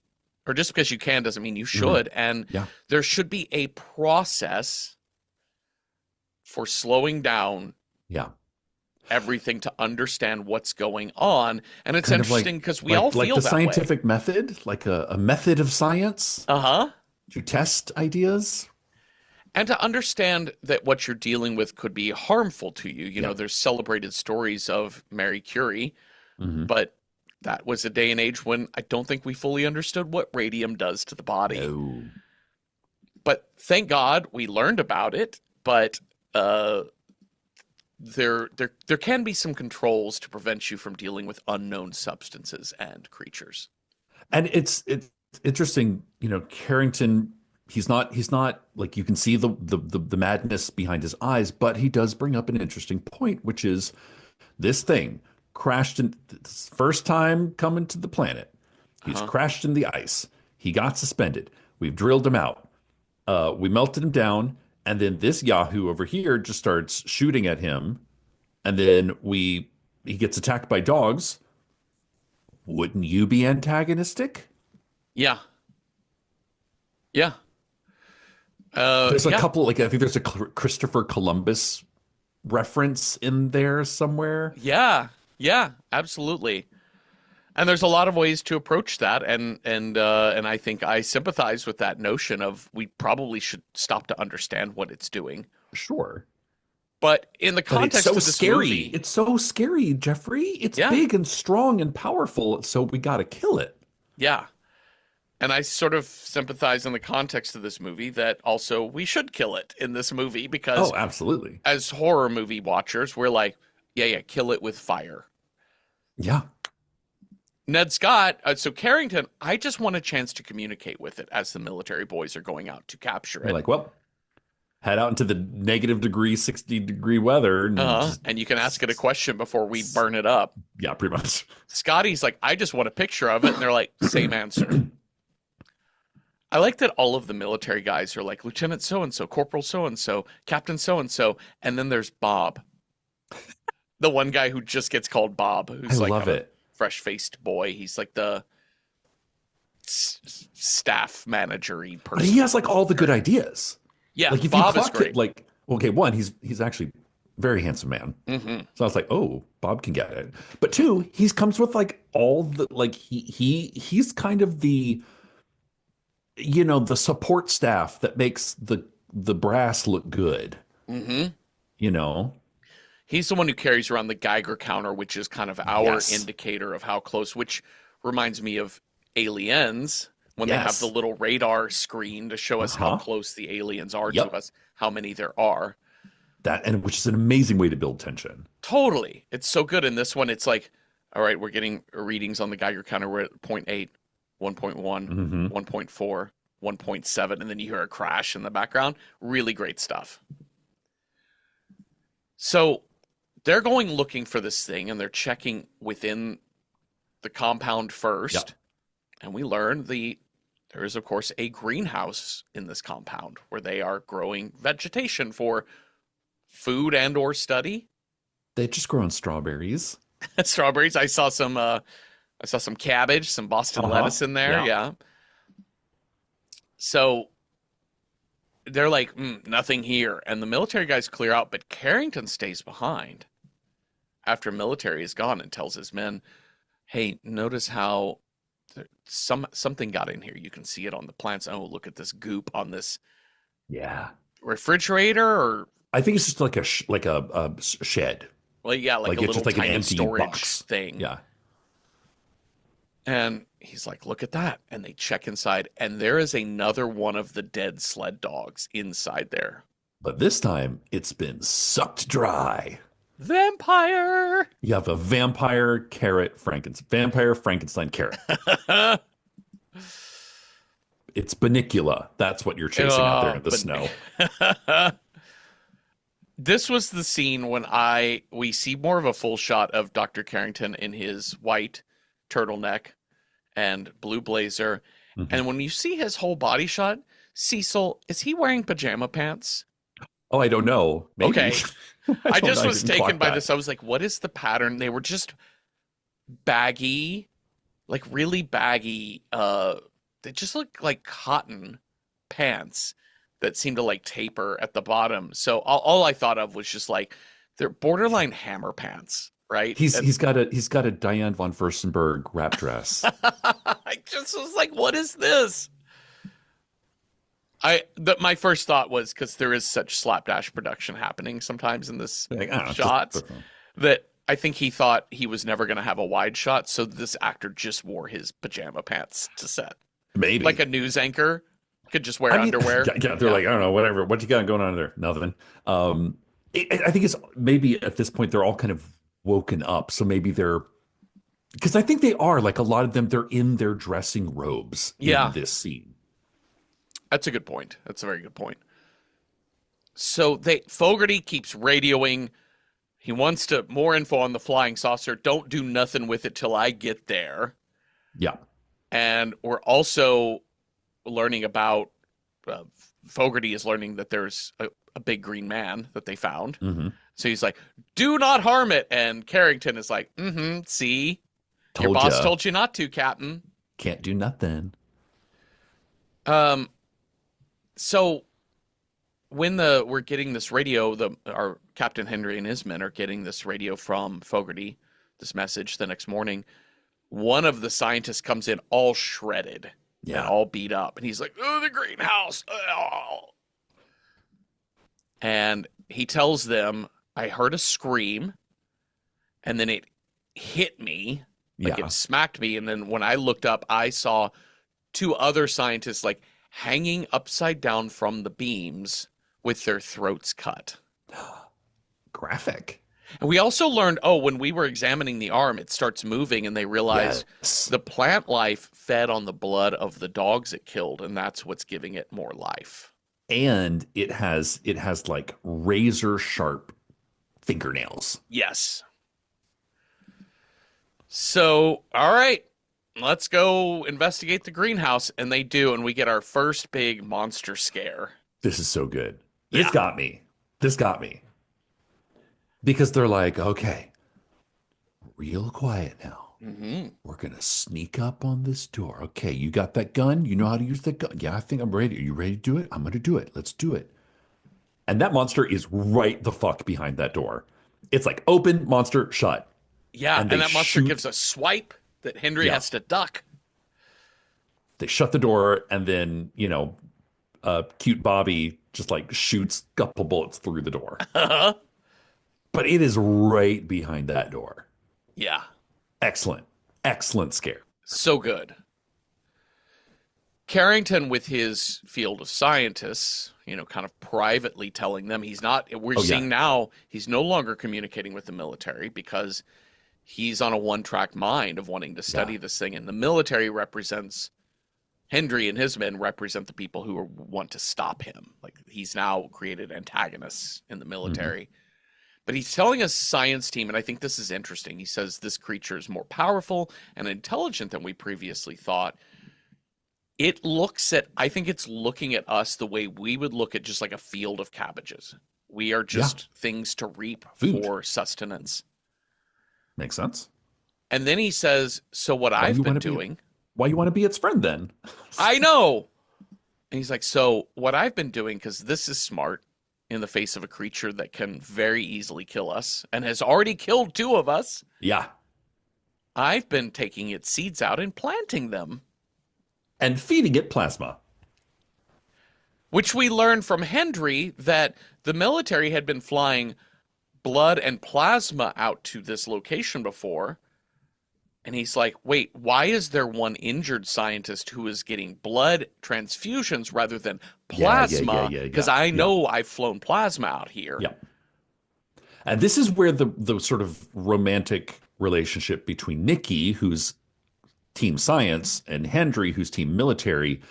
or just because you can doesn't mean you Hmm. should. And Yeah. there should be a process for slowing down Yeah. everything to understand what's going on. And it's Kind of interesting because we all like feel the that way. scientific method, like a method of science Uh-huh. to test ideas. And to understand that what you're dealing with could be harmful to you. Yeah. There's celebrated stories of Marie Curie, Hmm. but that was a day and age when I don't think we fully understood what radium does to the body. No. But thank God we learned about it. But there can be some controls to prevent you from dealing with unknown substances and creatures. And it's interesting, Carrington, he's not like you can see the madness behind his eyes, but he does bring up an interesting point, which is this thing crashed in first time coming to the planet. He's Uh-huh. crashed in the ice. He got suspended. We've drilled him out. We melted him down, and then this Yahoo over here just starts shooting at him, and then he gets attacked by dogs. Wouldn't you be antagonistic? Yeah. Yeah. There's a Yeah. couple, like I think there's a Christopher Columbus reference in there somewhere. Yeah. Yeah. Absolutely. And there's a lot of ways to approach that, and I think I sympathize with that notion of we probably should stop to understand what it's doing. Sure. But in the But it's context so of this scary. movie, It's so scary, Jeffrey. It's yeah, big and strong and powerful, so we got to kill it. yeah. And I sort of sympathize in the context of this movie that also we should kill it in this movie because Oh, absolutely. as horror movie watchers, we're like, yeah, kill it with fire. Yeah. Ned Scott, so Carrington, I just want a chance to communicate with it as the military boys are going out to capture We're it. like, well, head out into the -degree, 60-degree weather and just, And you can ask it a question before we burn it up. yeah, pretty much. Scotty's like, I just want a picture of it. And they're like, same answer. I like that all of the military guys are like Lieutenant so-and-so, Corporal so-and-so, Captain so-and-so, and then there's Bob. The one guy who just gets called Bob, I who's like love kind of it. fresh-faced boy. He's like the staff manager-y But he person. has like all the good ideas. Yeah, Like if you Bob is clock it, great. like okay, one, he's actually a very handsome man. Hmm. So I was like, oh, Bob can get it. But two, he comes with like all the like he's kind of the the support staff that makes the brass look good, Hmm. you know? He's the one who carries around the Geiger counter, which is kind of our Yes. indicator of how close, which reminds me of Aliens when they have the Yes. little radar screen to show us how Uh-huh. close the aliens are to Yep. us, how many there are. That and which is an amazing way to build tension. Totally. It's so good. In this one, it's like, all right, we're getting readings on the Geiger counter. We're at 0.8, 1.1, Hmm. 1.4, 1.7, and then you hear a crash in the background. Really great stuff. So they're going looking for this thing and they're checking within the compound Yep. first. And we learn there is, of course, a greenhouse in this compound where they are growing vegetation for food and or study. They just grow on strawberries. Strawberries. I saw some cabbage, some Boston Uh-huh. lettuce in there. Yeah. Yeah. So they're like, nothing here. And the military guys clear out, but Carrington stays behind after military is gone and tells his men, hey, notice how something got in here. You can see it on the plants. Oh, look at this goop on this Yeah. refrigerator or, I think it's just like a shed. well, yeah, like a Like it's little just like an tiny empty storage box. thing. Yeah. And he's like, look at that. And they check inside, and there is another one of the dead sled dogs inside there. But this time it's been sucked dry. Vampire! You have a vampire Frankenstein carrot. It's Banicula. That's what you're chasing out there in the snow. This was the scene when we see more of a full shot of Dr. Carrington in his white turtleneck and blue blazer. Mhm. And when you see his whole body shot, Cecil, is he wearing pajama pants? Oh, I don't know. Maybe. Okay. I don't just know. was Didn't taken clock by that. this. I was like, what is the pattern? They were just baggy, like really baggy. They just look like cotton pants that seem to like taper at the bottom. So all I thought of was just like they're borderline hammer pants, right? He's And he's got a Diane von Furstenberg wrap dress. I just was like, what is this? My first thought was because there is such slapdash production happening sometimes in this Like, I don't know, shots just that I think he thought he was never going to have a wide shot, so this actor just wore his pajama pants to set, maybe. like a news anchor could just wear I mean, underwear. yeah, they're Yeah. like, I don't know, whatever. What you got going on there? Nothing. I think it's maybe at this point they're all kind of woken up. So maybe they're because I think they are like a lot of them. They're in their dressing robes Yeah, in this scene. that's a good point. That's a very good point. So Fogarty keeps radioing. He wants to more info on the flying saucer. Don't do nothing with it till I get there. Yeah. And we're also learning about uh, Fogarty is learning that there's a big green man that they found. Hmm. So he's like, "Do not harm it." And Carrington is like, "Mm-hmm. See, your Told boss ya. told you not to, Captain." Can't do nothing. Um. So when we're getting this radio, our Captain Henry and his men are getting this radio from Fogarty, this message the next morning. One of the scientists comes in all shredded and Yeah. all beat up, and he's like, "Oh, the greenhouse!" Oh. And he tells them, "I heard a scream, and then it hit me, like Yeah. it smacked me, and then when I looked up, I saw two other scientists like hanging upside down from the beams with their throats cut." Graphic. And we also learned, when we were examining the arm, it starts moving, and they realized Yes. the plant life fed on the blood of the dogs it killed, and that's what's giving it more life. And it has like razor sharp fingernails. Yes. So, all right, let's go investigate the greenhouse. And they do, and we get our first big monster scare. This is so good. Yeah. This got me. This got me. because they're like, okay, real quiet now. Hmm. We're gonna sneak up on this door. Okay, you got that gun? You know how to use that gun? Yeah, I think I'm ready. Are you ready to do it? I'm gonna do it. Let's do it. And that monster is right the fuck behind that door. It's like open, monster, shut. Yeah, And and they that monster shoot. gives a swipe that Henry Yeah, has to duck. they shut the door, and then, cute Bobby just like shoots a couple bullets through the door. But it is right behind that door. Yeah, Excellent. Excellent scare. so good. Carrington, with his field of scientists, kind of privately telling them he's not, we're Oh, yeah. seeing now he's no longer communicating with the military because he's on a one-track mind of wanting to Yeah. study this thing. And the military represents, Hendry and his men represent the people who want to stop him. Like he's now created antagonists in the Hmm. military. But he's telling a science team, and I think this is interesting. He says this creature is more powerful and intelligent than we previously thought. I think it's looking at us the way we would look at just like a field of cabbages. We are Yeah. just things to reap Food. for sustenance. Makes sense. And then he says, so what Why I've you been want to be doing, why you want to be its friend then? I know. And he's like, so what I've been doing, because this is smart in the face of a creature that can very easily kill us and has already killed two of us, Yeah. I've been taking its seeds out and planting them, And feeding it plasma. which we learned from Hendry that the military had been flying blood and plasma out to this location before. And he's like, wait, why is there one injured scientist who is getting blood transfusions rather than Yeah, yeah, yeah, plasma? yeah, Because yeah. I Yeah. know I've flown plasma out here. Yeah. And this is where the sort of romantic relationship between Nikki, who's team science, and Hendry, who's team military,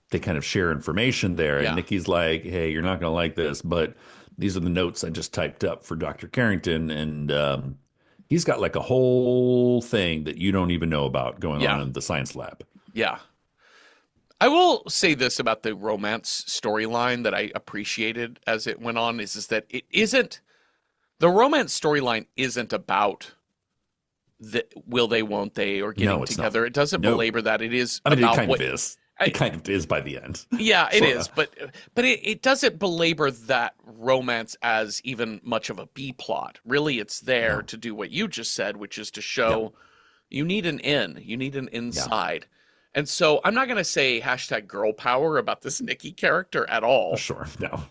they kind of share information there. And Yeah. Nikki's like, hey, you're not going to like this, but these are the notes I just typed up for Dr. Carrington. And he's got like a whole thing that you don't even know about going on Yeah. in the science lab. Yeah. I will say this about the romance storyline that I appreciated as it went on is that it isn't, the romance storyline isn't about the will they, won't they, or getting No, it's not. together. It doesn't No. belabor that. It is I mean, it about kind what, of is. I, It kind of is by the end. yeah, it Sort is, of. but it doesn't belabor that romance as even much of a B plot. Really, it's there No. to do what you just said, which is to Yeah. show you need an in, you need an Yeah. inside. And so I'm not going to say hashtag girl power about this Nikki character at all, Sure. No.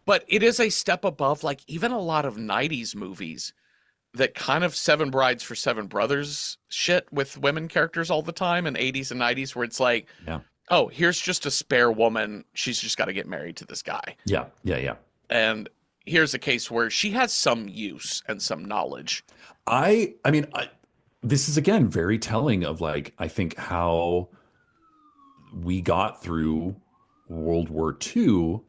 but it is a step above like even a lot of 90s movies that kind of Seven Brides for Seven Brothers shit with women characters all the time in 80s and 90s where it's like, Yeah. oh, here's just a spare woman. She's just got to get married to this guy. Yeah. Yeah. Yeah. And here's a case where she has some use and some knowledge. I mean, this is again very telling of like, I think how we got through World War II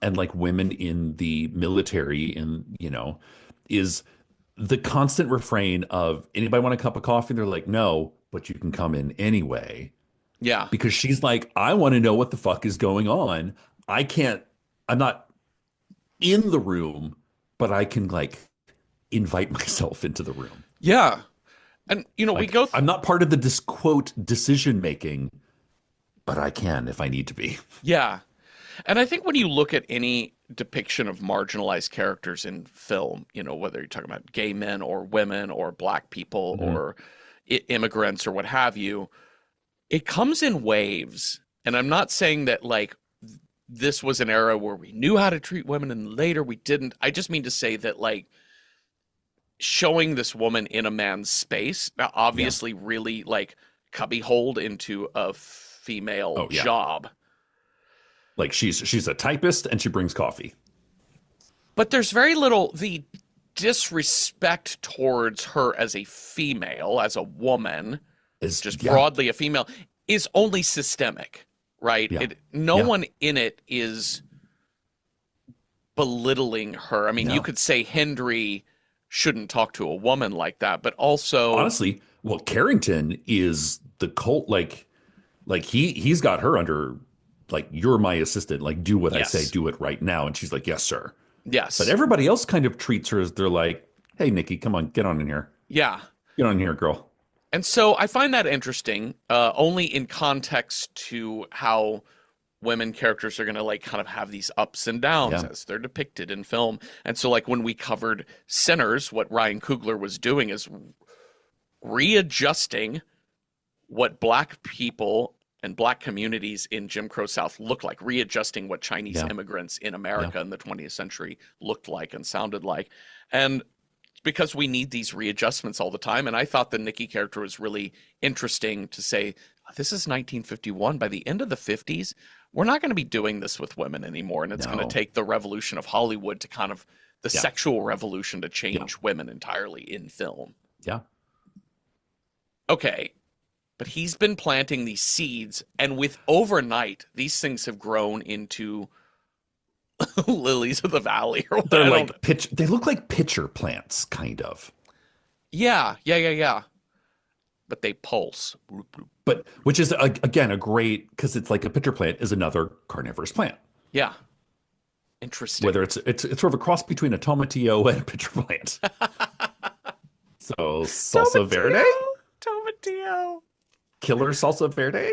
and like women in the military and, is the constant refrain of anybody want a cup of coffee? They're like, no, but you can come in anyway. Yeah. Because she's like, I want to know what the fuck is going on. I'm not in the room, but I can like invite myself into the room. Yeah. And, we Like, go, I'm not part of the quote decision making, but I can if I need to be. yeah. And I think when you look at any depiction of marginalized characters in film, whether you're talking about gay men or women or black people Mhm. or immigrants or what have you, it comes in waves. And I'm not saying that like this was an era where we knew how to treat women and later we didn't. I just mean to say that like showing this woman in a man's space, now obviously really like cubbyholed into a female Oh, yeah. job. Like she's a typist and she brings coffee. But there's very little, the disrespect towards her as a female, as a woman, Is just yeah, broadly a female, is only systemic, right? Yeah. No Yeah. one in it is belittling her. I mean, you No. could say Hendry shouldn't talk to a woman like that, but also, Honestly, well, Carrington is the cult like he's got her under like you're my assistant, like do what I say, yes, do it right now. And she's like, yes, sir. But Yes. everybody else kind of treats her as they're like, hey, Nikki, come on, get on in here. Yeah. Get on in here, girl. And so I find that interesting, only in context to how women characters are going to like kind of have these ups and downs Yeah. as they're depicted in film. And so like when we covered Sinners, what Ryan Coogler was doing is readjusting what black people and black communities in Jim Crow South look like, readjusting what Chinese Yeah. immigrants in Yeah. America in the 20th century looked like and sounded like. And because we need these readjustments all the time. And I thought the Nikki character was really interesting to say, this is 1951. By the end of the 50s, we're not going to be doing this with women anymore. And it's going to No. take the revolution of Hollywood to kind of the Yeah. sexual revolution to Yeah. change women entirely in film. Yeah. Okay. But he's been planting these seeds, and with overnight, these things have grown into lilies of the valley or what. They're I like don't. they look like pitcher plants, kind of. Yeah. But they pulse. But which is again a great because it's like a pitcher plant is another carnivorous plant. Yeah. Interesting. Whether it's sort of a cross between a tomatillo and a pitcher plant. So salsa verde, Tomatillo. killer salsa verde,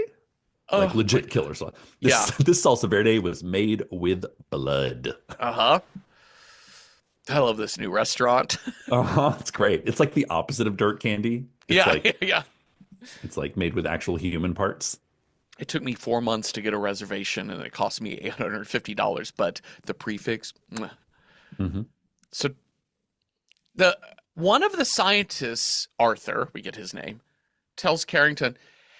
like Oh, legit killer salsa. Yeah. This salsa verde was made with blood. uh-huh. I love this new restaurant. It's great. It's like the opposite of dirt candy. It's Yeah, like yeah. it's like made with actual human parts. It took me 4 months to get a reservation, and it cost me $850, but the prefix. Mwah. Hmm. So the one of the scientists, Arthur, we get his name, tells Carrington,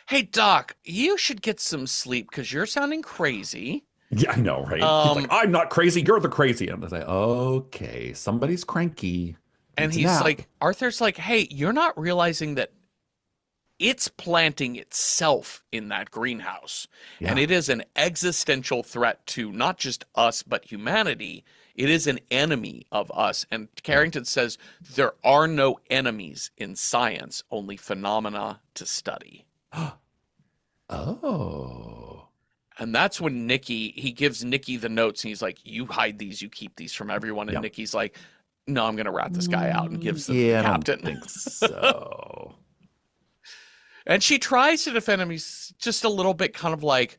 "Hey Doc, you should get some sleep because you're sounding crazy." Yeah, I know, right? He's Um, like, I'm not crazy, you're the crazy. And I was like, okay, somebody's cranky. and Needs a he's nap. like, Arthur's like, "Hey, you're not realizing that it's planting itself in that greenhouse. And Yeah. it is an existential threat to not just us, but humanity. It is an enemy of us." And Carrington says, there are no enemies in science, only phenomena to study. Oh. And that's when he gives Nikki the notes, and he's like, you hide these, you keep these from everyone. And Yeah. Nikki's like, no, I'm going to rat this guy out, and gives them to Yeah, the I captain. don't think so. And she tries to defend him. He's just a little bit kind of like,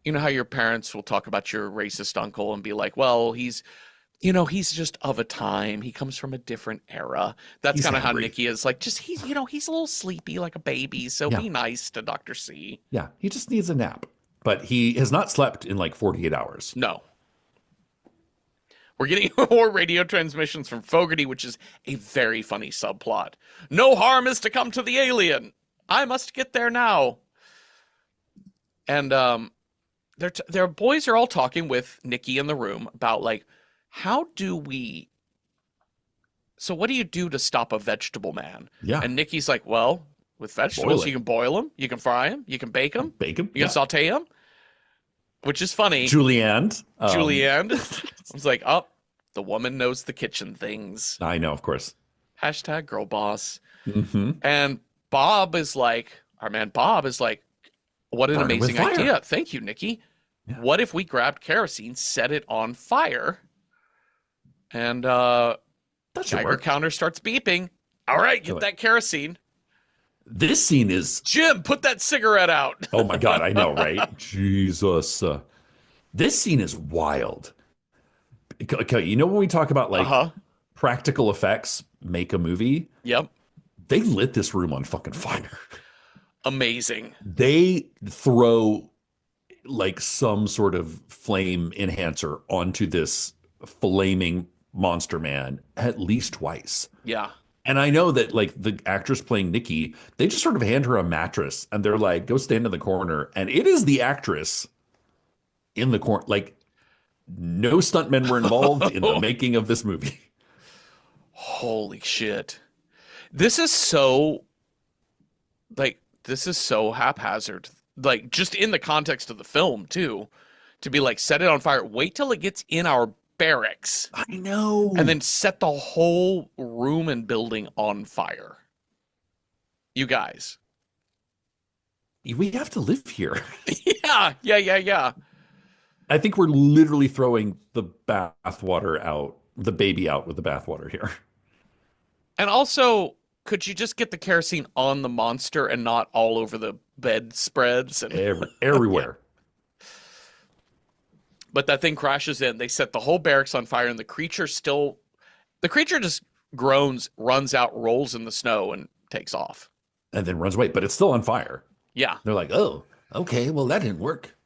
you know how your parents will talk about your racist uncle and be like, well, he's just of a time. He comes from a different era. That's He's kind of how angry. Nikki is. Like, just he's a little sleepy like a baby. So Yeah. be nice to Dr. C. Yeah, he just needs a nap. But he has not slept in like 48 hours. No. We're getting more radio transmissions from Fogarty, which is a very funny subplot. No harm is to come to the alien. I must get there now. And their boys are all talking with Nikki in the room about like, how do we? So what do you do to stop a vegetable man? Yeah. And Nikki's like, well, with vegetables, Boil it. you can boil them, you can fry them, you can bake them, Bacon. you can saute them, which is funny. Julianne. Julianne. I was like, oh, the woman knows the kitchen things. I know, of course. Hashtag girl boss. Mm-hmm. And Bob is like, our man Bob is like, what an Burn it with amazing fire. idea. Thank you, Nikki. Yeah. What if we grabbed kerosene, set it on fire, and That should Geiger work. counter starts beeping. All right, Do get it. that kerosene. This scene is, Jim, put that cigarette out. oh my God, I know, right? Jesus. This scene is wild. Okay, you know when we talk about like Uh-huh. practical effects make a movie, Yep. they lit this room on fucking fire. Amazing. They throw like some sort of flame enhancer onto this flaming monster man at least twice. Yeah. And I know that like the actress playing Nikki, they just sort of hand her a mattress and they're like, go stand in the corner. And it is the actress in the corner. Like no stuntmen were involved in the making of this movie. Holy shit. This is so haphazard. Like just in the context of the film too, to be like set it on fire, wait till it gets in our barracks, I know. and then set the whole room and building on fire. You guys. we have to live here. Yeah. I think we're literally throwing the bathwater out, the baby out with the bathwater here. And also, could you just get the kerosene on the monster and not all over the bedspreads? And yeah, Everywhere. but that thing crashes in. They set the whole barracks on fire, and the creature just groans, runs out, rolls in the snow, and takes off. And then runs away, but it's still on fire. Yeah. They're like, oh, okay, well, that didn't work.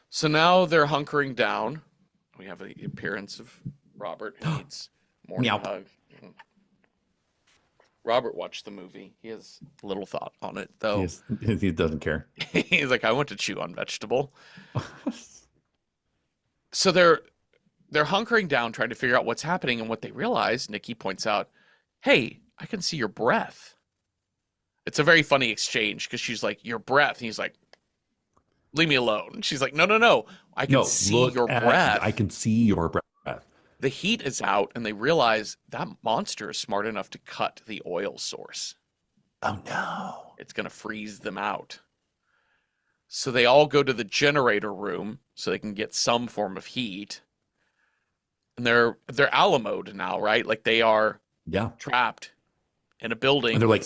So now they're hunkering down. We have the appearance of Robert, who needs morning Meow. hug. Robert watched the movie. He has little thought on it, though. He doesn't care. He's like, I want to chew on vegetable. So they're hunkering down, trying to figure out what's happening, and what they realize, Nikki points out, hey, I can see your breath. It's a very funny exchange because she's like, your breath. And he's like, leave me alone. She's like, no. I can see your breath. I can see your breath. The heat is out, and they realize that monster is smart enough to cut the oil source. Oh, no. It's going to freeze them out. So they all go to the generator room so they can get some form of heat. And they're Alamo mode now, right? Like they are trapped in a building. And they're like,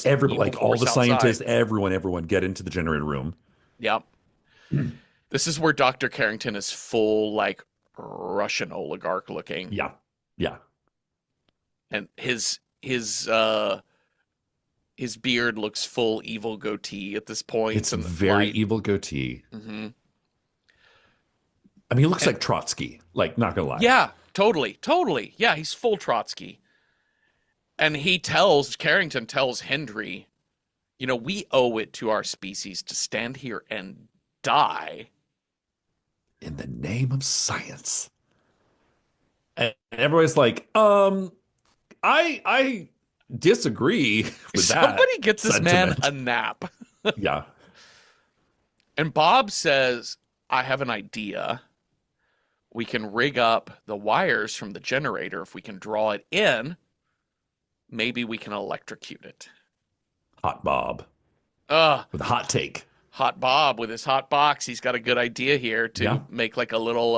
all the scientists, everyone get into the generator room. Yep. This is where Dr. Carrington is full, like, Russian oligarch looking. Yeah. Yeah. And his beard looks full evil goatee at this point. It's a very evil goatee. Mm-hmm. I mean, he looks like Trotsky, like, not gonna lie. Yeah, totally. Yeah, he's full Trotsky. And Carrington tells Hendry, we owe it to our species to stand here and die. In the name of science. And everybody's like, I disagree with that. Somebody get this sentiment. man a nap. Yeah. And Bob says, I have an idea. We can rig up the wires from the generator. If we can draw it in, maybe we can electrocute it. Hot Bob. With a hot take. Hot Bob with his hot box. He's got a good idea here to make like a little,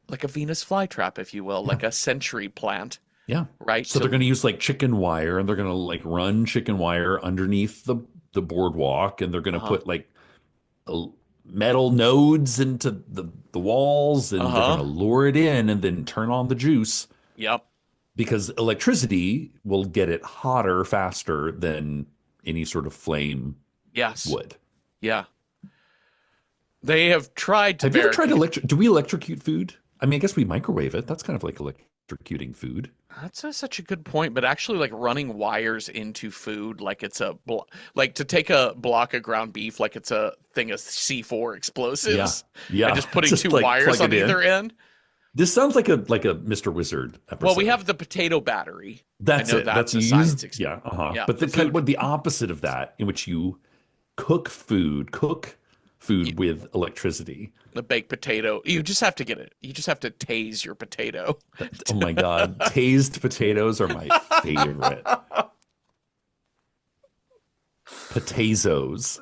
like a Venus flytrap, if you will, like a century plant. Yeah. Right. So they're going to use like chicken wire, and they're going to like run chicken wire underneath the boardwalk, and they're going to put like metal nodes into the walls, and they're going to lure it in and then turn on the juice. Yep. Because electricity will get it hotter faster than any sort of flame would. Yeah. They have tried to. Have you ever tried to do we electrocute food? I mean, I guess we microwave it. That's kind of like electrocuting food. That's such a good point, but actually, like running wires into food, like it's like to take a block of ground beef, like it's a thing of C4 explosives. Yeah. And just putting two wires on either end. This sounds like a Mr. Wizard episode. Well, we have the potato battery. That's it. That's a science used. Yeah. Yeah, But the opposite of that, in which you cook food with electricity. The baked potato. You just have to get it. You just have to tase your potato. Oh my God. Tased potatoes are my favorite. Potatoes.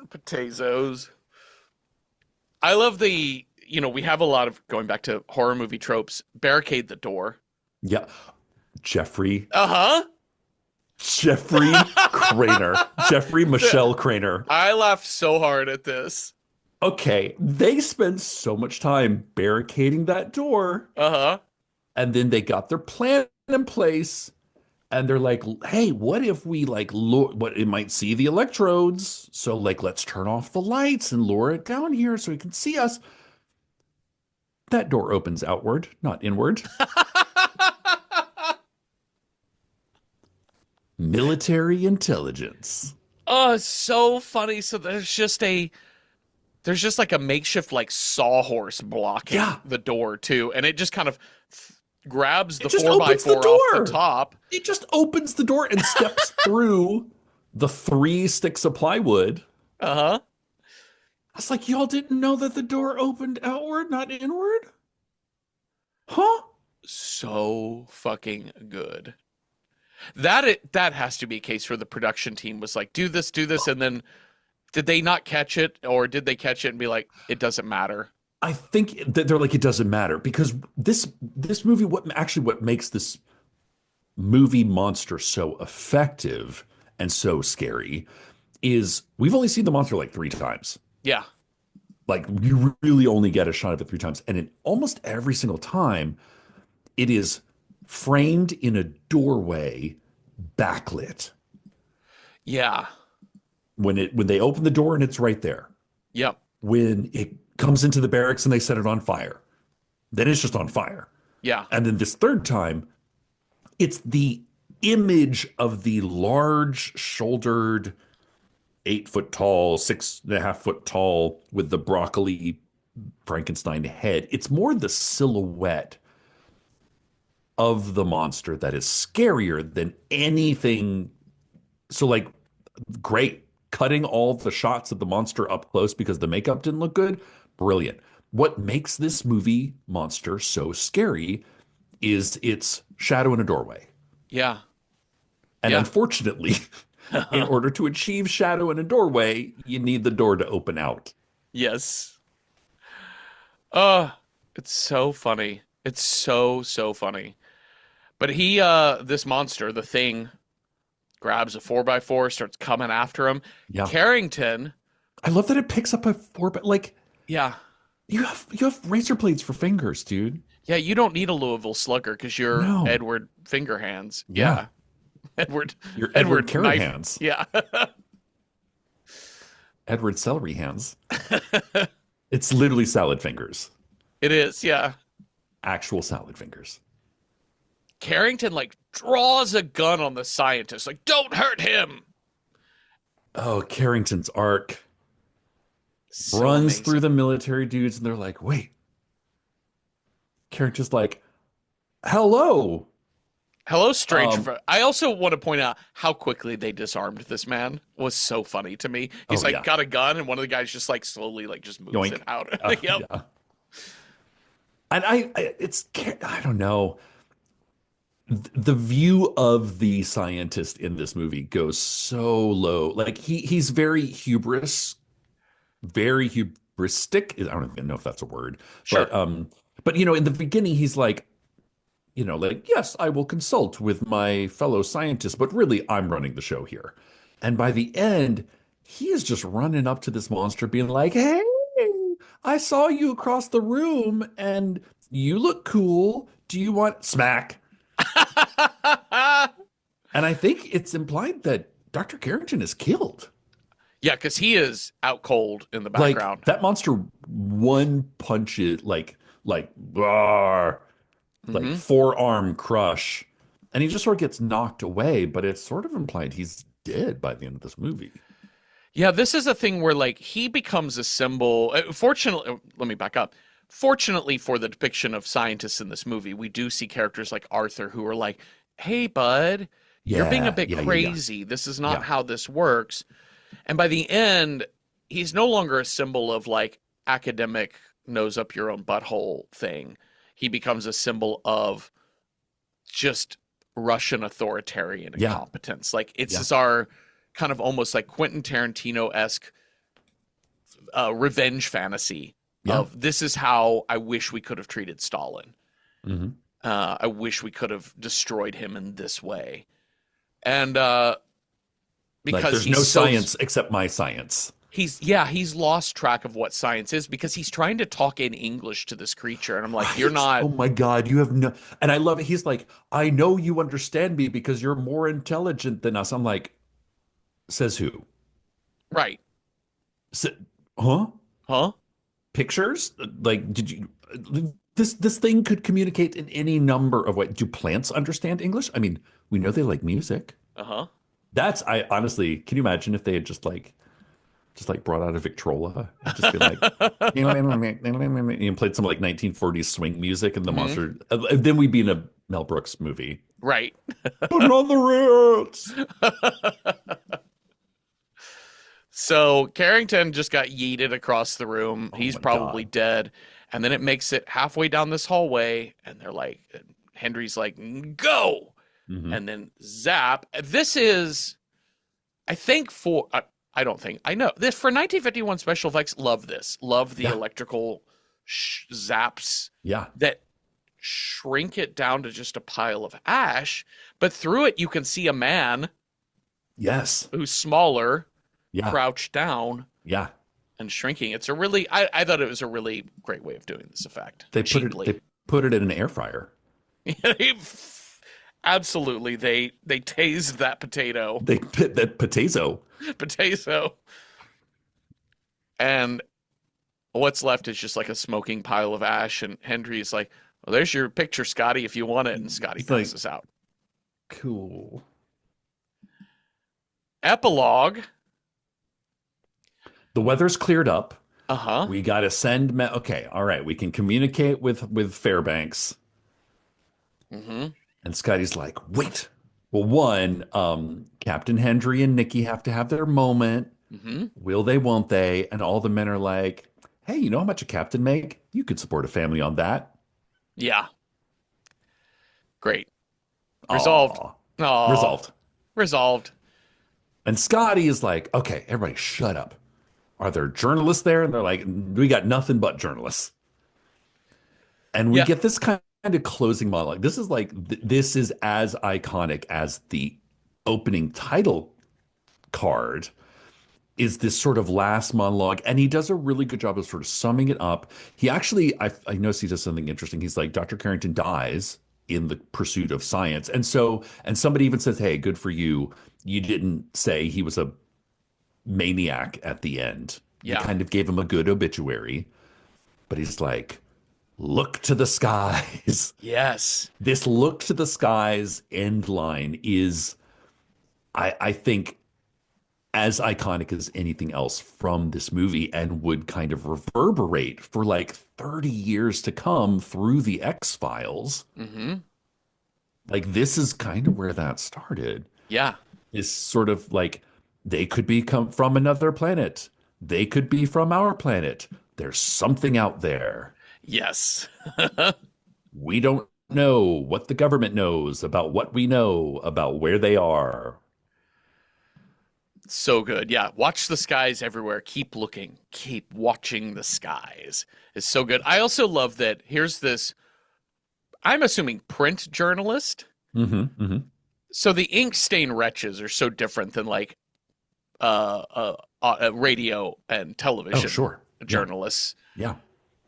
I love we have a lot of, going back to horror movie tropes, barricade the door. Yeah. Jeffrey. Jeffrey Cranor. Jeffrey Michelle Cranor. I laughed so hard at this. Okay, they spend so much time barricading that door. And then they got their plan in place, and they're like, hey, what if we like what it might see the electrodes? So like, let's turn off the lights and lure it down here so he can see us. That door opens outward, not inward. Military intelligence. Oh, so funny. So there's just like a makeshift like sawhorse blocking the door too, and it just kind of grabs the 4x4 off the top. It just opens the door and steps through the 3 sticks of plywood. I was like, y'all didn't know that the door opened outward, not inward? Huh? So fucking good. That has to be a case where the production team was like, do this, and then did they not catch it, or did they catch it and be like, it doesn't matter? I think that they're like, it doesn't matter because this movie, what makes this movie monster so effective and so scary is we've only seen the monster like 3 times. Yeah. Like you really only get a shot of it 3 times. And in almost every single time, it is framed in a doorway, backlit. Yeah. When they open the door and it's right there. Yep. When it comes into the barracks and they set it on fire, then it's just on fire. Yeah. And then this third time, it's the image of the large shouldered 8 foot tall, 6.5 foot tall with the broccoli Frankenstein head. It's more the silhouette of the monster that is scarier than anything. So, like, great. Cutting all the shots of the monster up close because the makeup didn't look good. Brilliant. What makes this movie monster so scary is its shadow in a doorway. Yeah. And Yeah. unfortunately, in order to achieve shadow in a doorway, you need the door to open out. Yes. It's so funny. It's so funny. But this monster, the thing, grabs a 4x4, starts coming after him. Yeah. Carrington. I love that it picks up a four, but like Yeah. you have razor blades for fingers, dude. Yeah, you don't need a Louisville Slugger because you're No. Edward Fingerhands. Yeah. Edward. You're Edward Carrot Knife. Hands. Yeah. Edward Celery Hands. It's literally salad fingers. It is, yeah. Actual salad fingers. Carrington, like, draws a gun on the scientist. Like, don't hurt him. Oh, Carrington's arc So runs amazing. through the military dudes, and they're like, wait. Carrington's like, hello. Hello, strange. Um, I also want to point out how quickly they disarmed this man was so funny to me. He's Oh, like, yeah. got a gun, and one of the guys just like slowly like just moves Yoink. it out. Yep. Yeah. And I don't know. The view of the scientist in this movie goes so low. Like he's very hubristic. I don't even know if that's a word. Sure. But in the beginning he's like, like, yes, I will consult with my fellow scientists, but really I'm running the show here. And by the end, he is just running up to this monster being like, hey, I saw you across the room and you look cool. Do you want smack? And I think it's implied that Dr. Carrington is killed. Yeah, because he is out cold in the Like background. that monster one punches rawr, like forearm crush, and he just sort of gets knocked away, but it's sort of implied he's dead by the end of this movie. Yeah, this is a thing where like he becomes a symbol. Fortunately, let me back up. Fortunately for the depiction of scientists in this movie, we do see characters like Arthur who are like, "Hey, bud, you're being a bit crazy. This is not how this works." And by the end, he's no longer a symbol of like academic nose up your own butthole thing. He becomes a symbol of just Russian authoritarian incompetence. Like it's just our kind of almost like Quentin Tarantino-esque revenge fantasy of this is how I wish we could have treated Stalin. Mm-hmm. I wish we could have destroyed him in this way. And because like, there's no science except my science. He's lost track of what science is because he's trying to talk in English to this creature. And I'm like, you're not. Oh my God, you have no. And I love it. He's like, I know you understand me because you're more intelligent than us. I'm like, says who? Right. Huh? Huh? Pictures? Like, did you. This thing could communicate in any number of ways. Do plants understand English? I mean, we know they like music. Uh-huh. I honestly, can you imagine if they had just brought out a Victrola and just be like, and played some like 1940s swing music and the monster. Then we'd be in a Mel Brooks movie. Right. Put on the Ritz. So Carrington just got yeeted across the room. He's probably dead. And then it makes it halfway down this hallway, and they're like, Henry's like, go. And then zap. This is, I think I don't think, I know this for 1951 special effects. Love this. Love the electrical zaps Yeah. that shrink it down to just a pile of ash, but through it you can see a man Yes. who's smaller, Yeah. crouched down Yeah. and shrinking. It's a really, I thought it was a really great way of doing this effect They cheaply. put it in an air fryer. Absolutely, they tased that They put that potato. potato, and what's left is just like a smoking pile of ash. And Hendry's like, "Well, there's your picture, Scotty, if you want it." And Scotty It's like, passes out. cool. Epilogue. The weather's cleared up. Uh-huh. We got to send okay, all right, we can communicate with Fairbanks. Mm-hmm. And Scotty's like, "Wait. Well, one, Captain Hendry and Nikki have to have their moment. Mm-hmm. Will they, won't they?" And all the men are like, "Hey, you know how much a captain make? You could support a family on that." Yeah. Great. Resolved. Aw. Aw. Resolved. Resolved. And Scotty is like, "Okay, everybody shut up. Are there journalists there?" And they're like, "We got nothing but journalists." And we Yeah. get this kind of closing monologue. This is like, this is as iconic as the opening title card, is this sort of last monologue. And he does a really good job of sort of summing it up. He actually, I noticed he does something interesting. He's like, Dr. Carrington dies in the pursuit of science. And so, and somebody even says, "Hey, good for you. You didn't say he was a maniac at the end. You Yeah. kind of gave him a good obituary." But he's like, "Look to the skies." Yes. This "look to the skies" end line is, I think, as iconic as anything else from this movie, and would kind of reverberate for like 30 years to come through the X-Files. Mm-hmm. Like, this is kind of where that started. Yeah. Is sort of like, they could be come from another planet. They could be from our planet. There's something out there. Yes. We don't know what the government knows about what we know about where they are. So good. Yeah. Watch the skies everywhere. Keep looking. Keep watching the skies. It's so good. I also love that here's this, I'm assuming, print journalist. Mm-hmm, mm-hmm. So the ink stain wretches are so different than like radio and Oh, television sure. Yeah, journalists. yeah.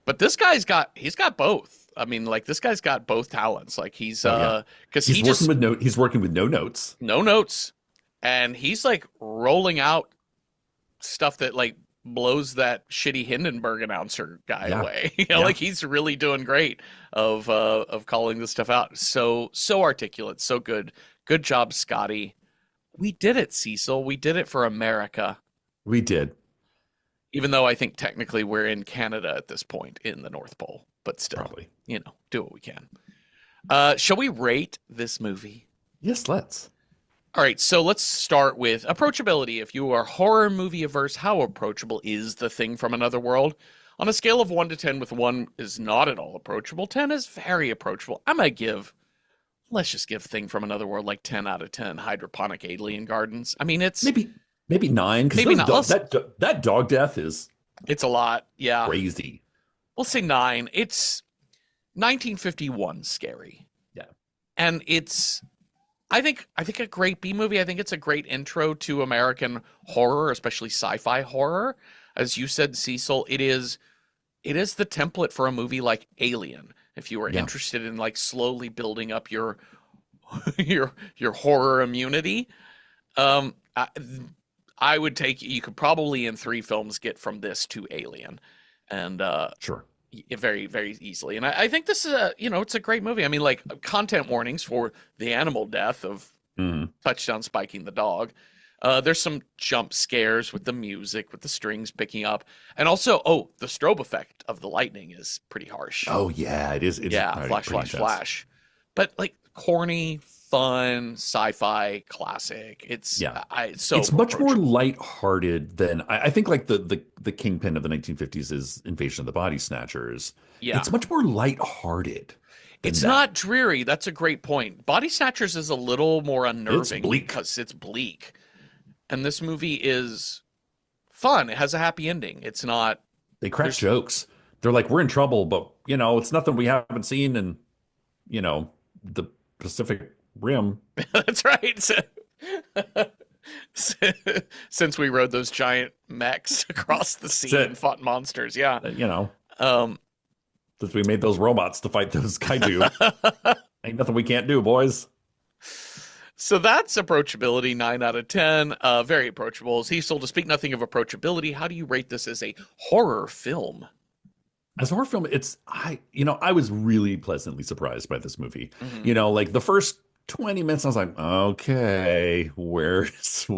But he's got both. I mean, like this guy's got both talents. Like he's Oh, yeah. because he He's working with no notes. no notes, and he's like rolling out stuff that like blows that shitty Hindenburg announcer guy Yeah. away. Yeah. Like he's really doing great of calling this stuff out. So articulate, so good. Good job, Scotty. We did it, Cecil. We did it for America. We did. Even though I think technically we're in Canada at this point in the North Pole, but still, Probably. Do what we can. Shall we rate this movie? Yes, let's. All right, so let's start with approachability. If you are horror movie averse, how approachable is The Thing from Another World? On a scale of 1 to 10, with 1 is not at all approachable, 10 is very approachable. Let's just give Thing from Another World like 10 out of 10 hydroponic alien gardens. I mean, it's Maybe 9, maybe not. That dog death is It's a lot, yeah. crazy. We'll say 9. It's 1951 scary. Yeah. And it's I think a great B movie. I think it's a great intro to American horror, especially sci-fi horror. As you said, Cecil, it is the template for a movie like Alien. If you were interested in like slowly building up your your horror immunity, I would take, you could probably in 3 films get from this to Alien, and Sure. very, very easily. And I think this is it's a great movie. I mean, like, content warnings for the animal death of Touchdown spiking the dog. There's some jump scares with the music, with the strings picking up. And also, the strobe effect of the lightning is pretty harsh. Oh, yeah, it is. Yeah, flash, flash, flash. But, like, corny, fun, sci-fi, classic. It's it's much more lighthearted than I think. Like the kingpin of the 1950s is Invasion of the Body Snatchers. Yeah, it's much more lighthearted. It's not dreary. That's a great point. Body Snatchers is a little more unnerving because it's bleak. And this movie is fun. It has a happy ending. It's not. They crack jokes. they're like, we're in trouble, but it's nothing we haven't seen in, the Pacific Rim. That's right. Since we rode those giant mechs across the sea That's and fought monsters, yeah. it. Um, Since we made those robots to fight those kaiju. Ain't nothing we can't do, boys. so that's approachability, 9 out of 10. Very approachable. Cecil, to speak nothing of approachability, how do you rate this as a horror film? As a horror film, I was really pleasantly surprised by this movie. Mhm. Like the first 20 minutes, I was like, okay, where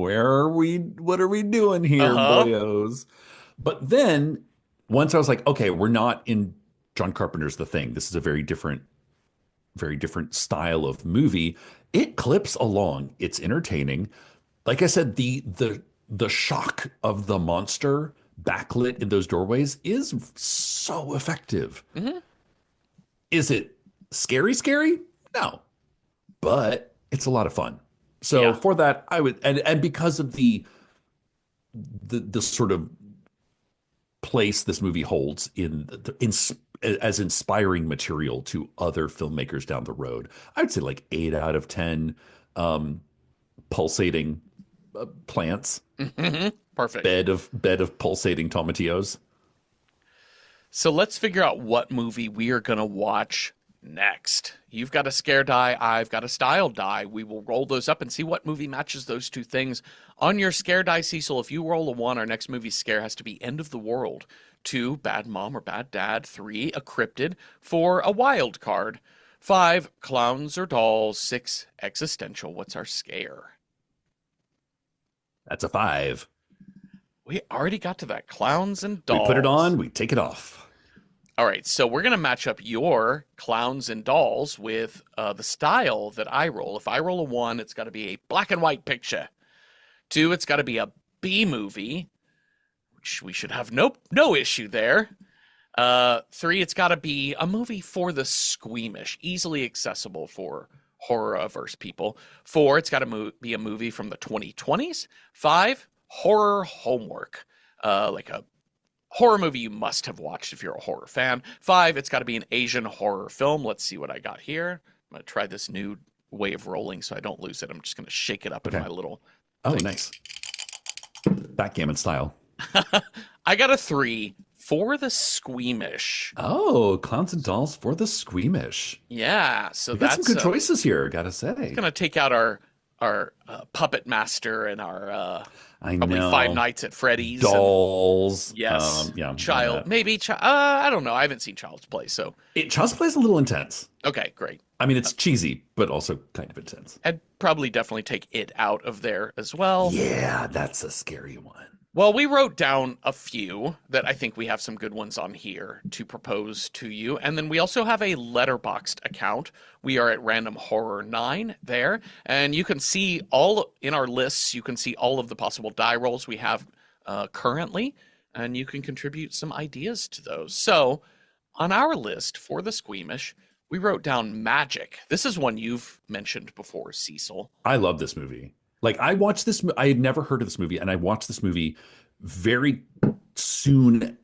are we? What are we doing here, Uh-huh. boyos? But then once I was like, okay, we're not in John Carpenter's The Thing. This is a very different style of movie. It clips along. It's entertaining. Like I said, the shock of the monster backlit in those doorways is so effective. Mhm. Is it scary, scary? No, but it's a lot of fun. So Yeah. for that, I would, and because of the sort of place this movie holds as inspiring material to other filmmakers down the road, I would say like 8 out of 10 pulsating plants, Mhm. Perfect. bed of pulsating tomatillos. So let's figure out what movie we are going to watch next. You've got a scare die, I've got a style die. We will roll those up and see what movie matches those two things. On your scare die, Cecil, if you roll a 1, our next movie scare has to be End of the World. 2, Bad Mom or Bad Dad. 3, A Cryptid. 4, A Wild Card. 5, Clowns or Dolls. 6, Existential. What's our scare? That's a 5. We already got to that. Clowns and We Dolls. put it on, we take it off. All right, so we're going to match up your Clowns and Dolls with the style that I roll. If I roll a 1, it's got to be a black and white picture. 2, it's got to be a B movie, which we should have no issue there. 3, it's got to be a movie for the squeamish, easily accessible for horror-averse people. 4, it's got to be a movie from the 2020s. 5, horror homework, like a horror movie you must have watched if you're a horror fan. 5, it's got to be an Asian horror film. Let's see what I got here. I'm going to try this new way of rolling so I don't lose it. I'm just going to shake it up in Okay. my little Oh, thing. nice. Backgammon style. I got a 3 for the squeamish. Oh, Clowns and Dolls for the squeamish. Yeah, so We got that's some good choices here, gotta say. going to take out our puppet master and our I probably know. Five Nights at Freddy's. And, Dolls. yes. Yeah. Child. Maybe. I don't know. I haven't seen Child's Play, so. Child's Play is a little intense. Okay, great. I mean, it's cheesy, but also kind of intense. I'd probably definitely take it out of there as well. Yeah, that's a scary one. Well, we wrote down a few that I think we have some good ones on here to propose to you. And then we also have a Letterboxd account. We are at Random Horror 9 there. And you can see all in our lists, you can see all of the possible die rolls we have currently. And you can contribute some ideas to those. So on our list for the squeamish, we wrote down Magic. This is one you've mentioned before, Cecil. I love this movie. Like, I watched this, I had never heard of this movie, and I watched this movie very soon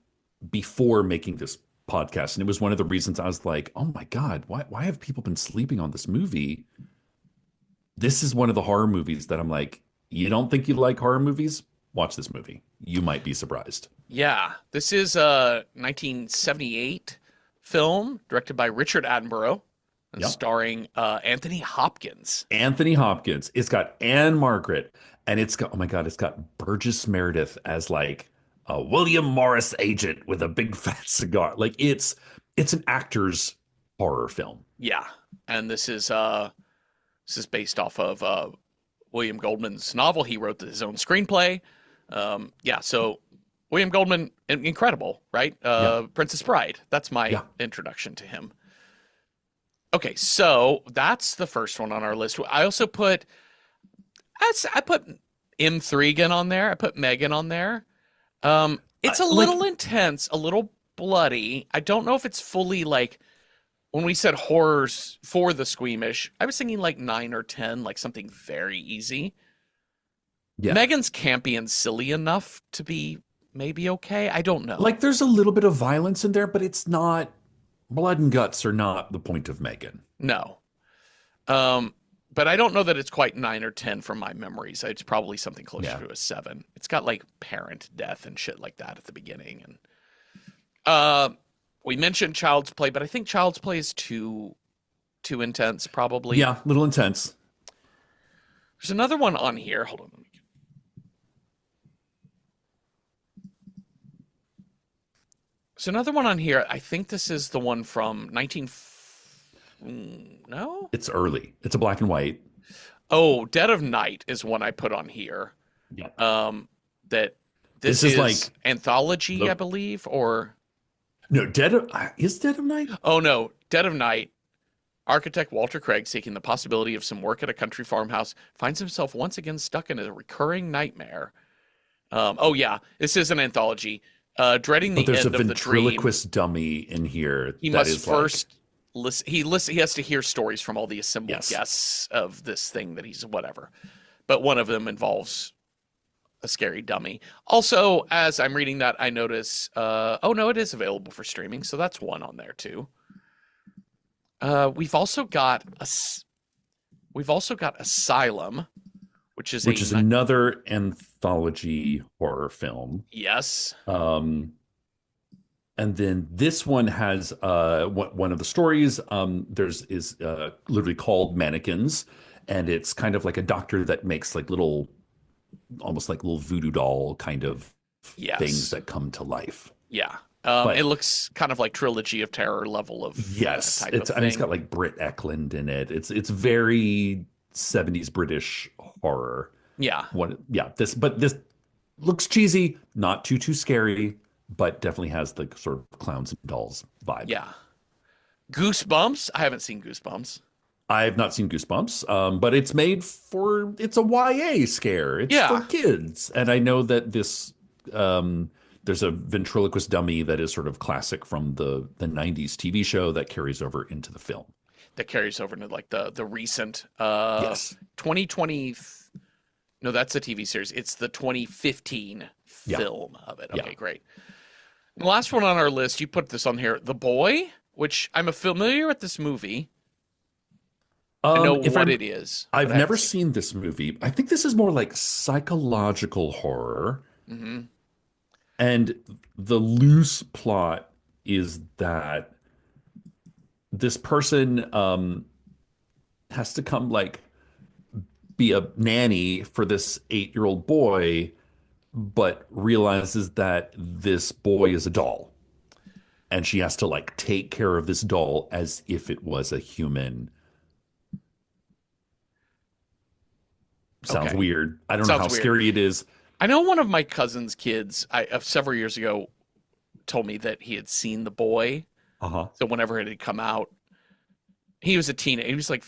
before making this podcast. And it was one of the reasons I was like, oh my God, why have people been sleeping on this movie? This is one of the horror movies that I'm like, you don't think you like horror movies? Watch this movie. You might be surprised. Yeah, this is a 1978 film directed by Richard Attenborough and Yep. starring Anthony Hopkins. Anthony Hopkins. It's got Anne Margaret, and it's got, oh my God, it's got Burgess Meredith as like a William Morris agent with a big fat cigar. Like, it's an actor's horror film. Yeah, and this is based off of William Goldman's novel. He wrote his own screenplay. Yeah, so William Goldman, incredible, right? Princess Bride. That's my introduction to him. Okay, so that's the first one on our list. I also put M3 on there. I put Megan on there. It's a little intense, a little bloody. I don't know if it's fully like when we said horrors for the squeamish. I was thinking like 9 or 10, like something very easy. Yeah. Megan's campy and silly enough to be maybe okay. I don't know. Like there's a little bit of violence in there, but it's not blood and guts are not the point of Megan. No. Um, but I don't know that it's quite 9 or 10 from my memories. It's probably something closer Yeah. to a 7. It's got like parent death and shit like that at the beginning. And we mentioned Child's Play, but I think Child's Play is too intense, probably. Yeah, a little intense. There's another one on here. Hold on. There's another one on here. I think this is the one from 19. No? It's early. It's a black and white. Oh, Dead of Night is one I put on here. Yeah. That This this is like anthology, the- I believe, or No, is Dead of Night? oh no, Dead of Night. Architect Walter Craig, seeking the possibility of some work at a country farmhouse, finds himself once again stuck in a recurring nightmare. Oh yeah, this is an anthology. Dreading the But there's a end of the dream. ventriloquist dummy in here. He that must is like- first listen. He has to hear stories from all the assembled Yes. guests of this thing that he's whatever. But one of them involves a scary dummy. Also, as I'm reading that, I notice. Oh no, it is available for streaming, so that's one on there too. We've also got Asylum, which is another anthology horror film. yes. And then this one has one of the stories. Is literally called Mannequins, and it's kind of like a doctor that makes like almost like little voodoo doll kind of Yes. things that come to life. Yeah. But- It looks kind of like Trilogy of Terror level of Yes, type it's of I mean it's thing. got like Britt Eklund in it. It's very 70s British horror. Yeah. This looks cheesy, not too scary, but definitely has the sort of clowns and dolls vibe. Yeah. Goosebumps. I haven't seen Goosebumps. I've not seen Goosebumps, but it's it's a YA scare. It's Yeah. for kids. And I know that there's a ventriloquist dummy that is sort of classic from the 90s TV show that carries over into the film. That carries over into like the recent Yes. 2020. No, that's a TV series. It's the 2015 Yeah. film of it. Okay, Yeah. great. The last one on our list, you put this on here, The Boy, which I'm familiar with this movie. I know what it is. I've but I never haven't seen this movie. I think this is more like psychological horror. Mm-hmm. And the loose plot is that this person has to come like be a nanny for this 8-year-old boy, but realizes that this boy is a doll. And she has to like take care of this doll as if it was a human. Sounds Okay. weird. I don't know Sounds how weird. scary it is. I know one of my cousin's kids, several years ago, told me that he had seen The Boy. Uh-huh. So whenever it had come out, he was a teenager. He was like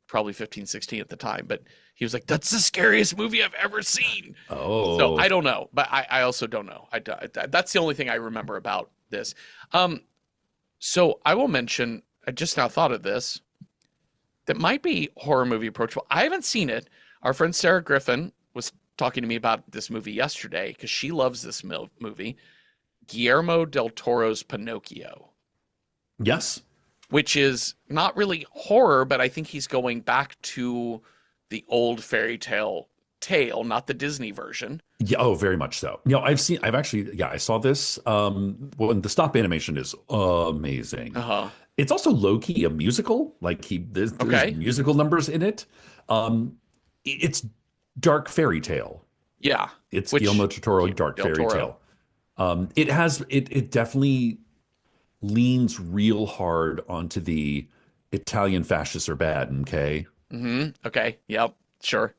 probably 15, 16 at the time, but he was like, "That's the scariest movie I've ever seen." Oh. So I don't know, but I also don't know. That's the only thing I remember about this. So I will mention, I just now thought of this, that might be horror movie approachable. I haven't seen it. Our friend Sarah Griffin was talking to me about this movie yesterday because she loves this movie, Guillermo del Toro's Pinocchio, Yes. which is not really horror, but I think he's going back to the old fairy tale, not the Disney version. Yeah, oh, very much so. I saw this. When the stop animation is amazing. Uh-huh. It's also low-key a musical. Like there's Okay. musical numbers in it. It's dark fairy tale. Yeah. It's Which- Guillermo del Toro dark Del fairy Toro. tale. It definitely leans real hard onto the Italian fascists are bad, okay? Okay. Yep. Sure.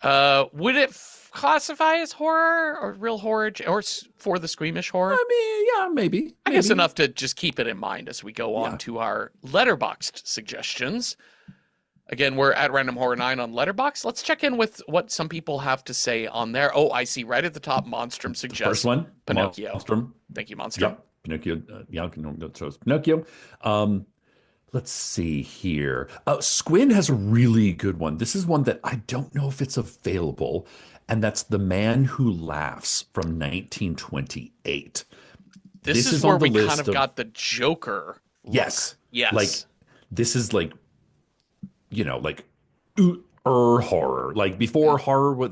Would it classify as horror or real horror or for the squeamish horror? I mean, yeah, maybe. I guess maybe. enough to just keep it in mind as we go on Yeah. to our Letterboxd suggestions. Again, we're at Random Horror 9 on Letterboxd. Let's check in with what some people have to say on there. Oh, I see right at the top, Monstrum suggests First one, Pinocchio. Monstrum. Thank you, Monstrum. Yep. Pinocchio. Pinocchio. Let's see here. Squid has a really good one. This is one that I don't know if it's available, and that's The Man Who Laughs from 1928. This This is is where on the we kind list of of, got the Joker look. yes, like Yes. this is like, like horror. Like before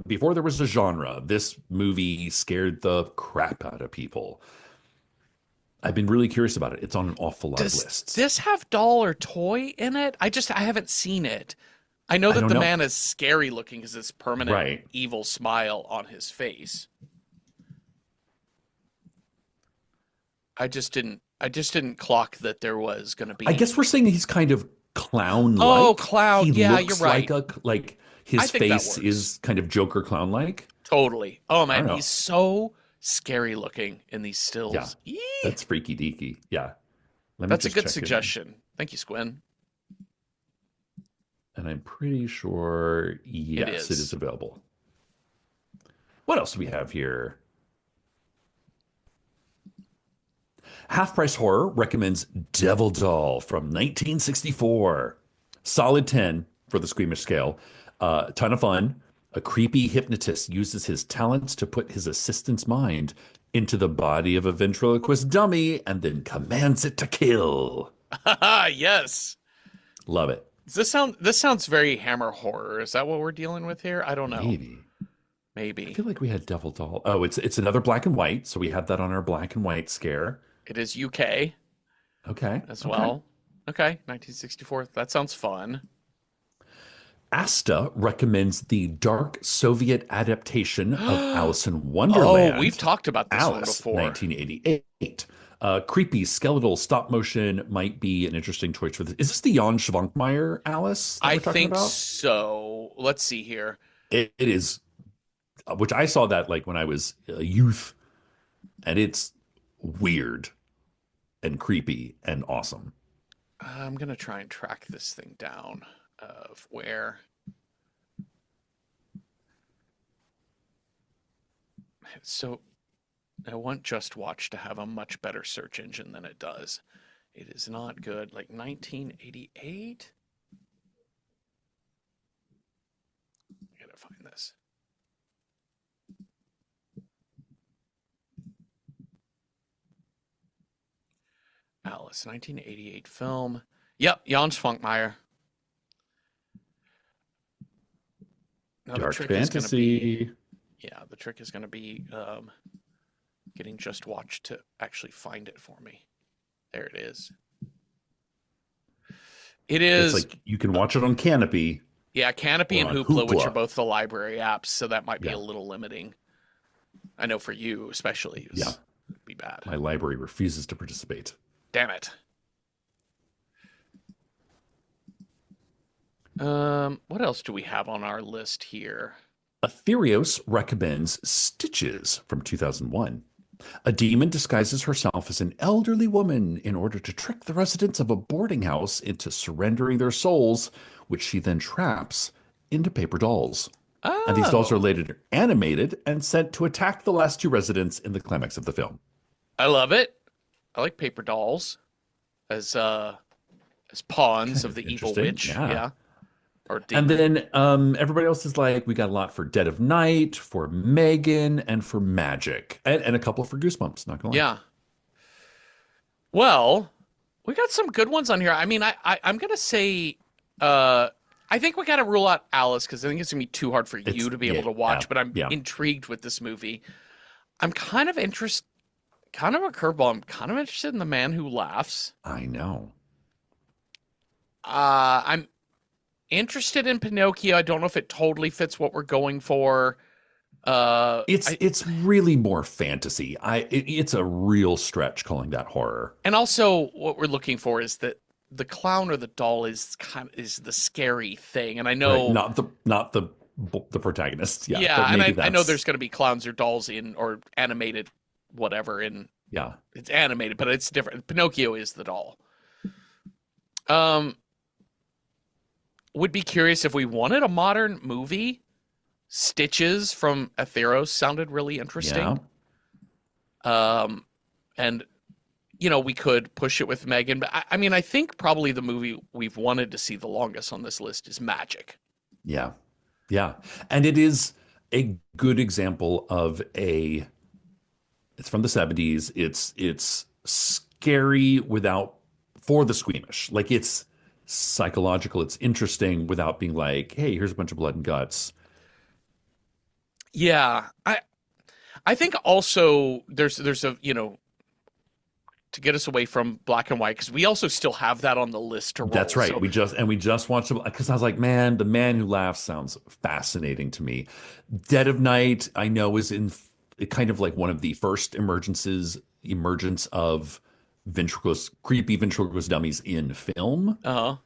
before there was a genre, this movie scared the crap out of people. I've been really curious about it. It's on an awful lot of Does lists. this have doll or toy in it? I haven't seen it. I know I that don't the know. man is scary looking because this permanent Right. evil smile on his face. I just didn't clock that there was going to I be. guess we're saying he's kind of Oh, clown-like. clown. He Yeah, you're looks right. like I his think that face works. is kind of Joker clown-like. Totally. Oh I man, don't he's know. so scary looking in these Yeah, stills. Eee! that's freaky deaky. Yeah. Let me That's a just good check in. suggestion. Thank you, Squin. And I'm pretty sure, It yes, it is is. available. What else do we have here? Half Price Horror recommends Devil Doll from 1964. Solid 10 for the squeamish scale. Ton of fun. A creepy hypnotist uses his talents to put his assistant's mind into the body of a ventriloquist dummy and then commands it to kill. Yes. Love it. Does this sounds very Hammer horror. Is that what we're dealing with here? I don't know. Maybe. I Maybe. feel like we had Devil Doll. Oh, it's another black and white, so we had that on our black and white scare. It is UK Okay. as Okay. well. Okay, 1964. That sounds fun. Asta recommends the dark Soviet adaptation of Alice in Oh, we've Wonderland, talked about this one Alice, before. 1988. Creepy skeletal stop motion might be an interesting choice for this. Is this the Jan Schwankmeyer Alice that I we're talking think about? so. Let's see here. It is, which I saw that like when I was a youth, and it's weird and creepy and awesome. I'm gonna try and track this thing down of where. So I want Just Watch to have a much better search engine than it does. It is not good. Like 1988. I gotta find this. Alice, 1988 film. Yep, Jan Schwankmeyer. Now the Dark trick is gonna be, fantasy. yeah, the trick is gonna be getting Just Watch to actually find it for me. There it is. It It's is, like you can watch it on Canopy yeah, Canopy or and on Hoopla, which are Hoopla. both the library apps, so that might be a Yeah. little limiting. I know for you, especially, Yeah. it'd be bad. My library refuses to participate. Damn it. What else do we have on our list here? Aetherios recommends Stitches from 2001. A demon disguises herself as an elderly woman in order to trick the residents of a boarding house into surrendering their souls, which she then traps into paper dolls. And these dolls are Oh, later animated and sent to attack the last two residents in the climax of the film. I love it. I like paper dolls as uh as pawns Kind of of the evil interesting. witch, Yeah. yeah, or And demon. then everybody else is like, we got a lot for Dead of Night, for Megan, and for Magic, and a couple for Goosebumps, not gonna lie. Yeah. Well, we got some good ones on here. I mean, I'm gonna say, uh, I think we gotta rule out Alice because I think it's gonna be too hard for you It's, to be able yeah, to watch. But I'm yeah, intrigued with this movie. I'm kind of interested, kind of a curveball. I'm kind of interested in The Man Who Laughs. I know. I'm interested in Pinocchio. I don't know if it totally fits what we're going for. I It's really more fantasy. It's a real stretch calling that horror. and also what we're looking for is that the clown or the doll is the scary thing. And I Right. know, Not the protagonist. Yeah, yeah, but and maybe I know that's there's going to be clowns or dolls in or animated whatever in yeah. it's animated, but it's different. Pinocchio is the doll. Um, would be curious if we wanted a modern movie. Stitches from Atheros sounded really Yeah. interesting. And we could push it with Megan, but I mean, I think probably the movie we've wanted to see the longest on this list is Magic. Yeah. Yeah. And it is a good example of it's from the 70s. It's scary without for the squeamish. Like it's psychological, it's interesting without being like, hey, here's a bunch of blood and guts. Yeah, I think also there's a to get us away from black and white because we also still have that on the list to roll. That's right. So We just watched it because I was like, man, the man who laughs sounds fascinating to me. Dead of Night, I know, is in kind of like one of the first emergence of creepy ventriloquist dummies in film. uh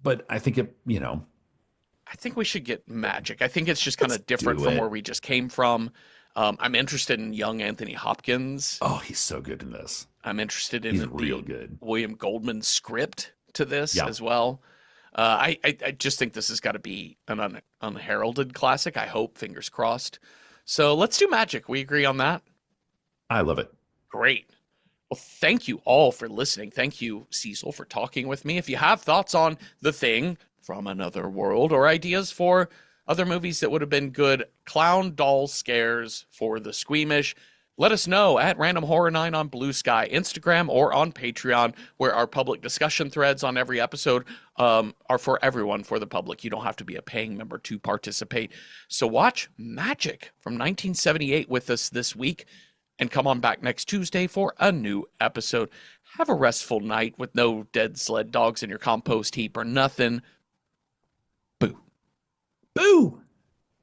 But I think I think we should get Magic. I think it's just kind let's of different do from it. where we just came from. I'm interested in young Anthony Hopkins. Oh, he's so good in this. I'm interested He's in real the good. William Goldman script to this Yeah, as well. I just think this has got to be an unheralded classic. I hope, fingers crossed. So let's do Magic. We agree on that. I love it. Great. Well, thank you all for listening. Thank you, Cecil, for talking with me. If you have thoughts on The Thing from Another World or ideas for other movies that would have been good clown doll scares for the squeamish, let us know at Random Horror 9 on Blue Sky, Instagram, or on Patreon, where our public discussion threads on every episode are for everyone, for the public. You don't have to be a paying member to participate. So watch Magic from 1978 with us this week, and come on back next Tuesday for a new episode. Have a restful night with no dead sled dogs in your compost heap or nothing. Boo. Boo!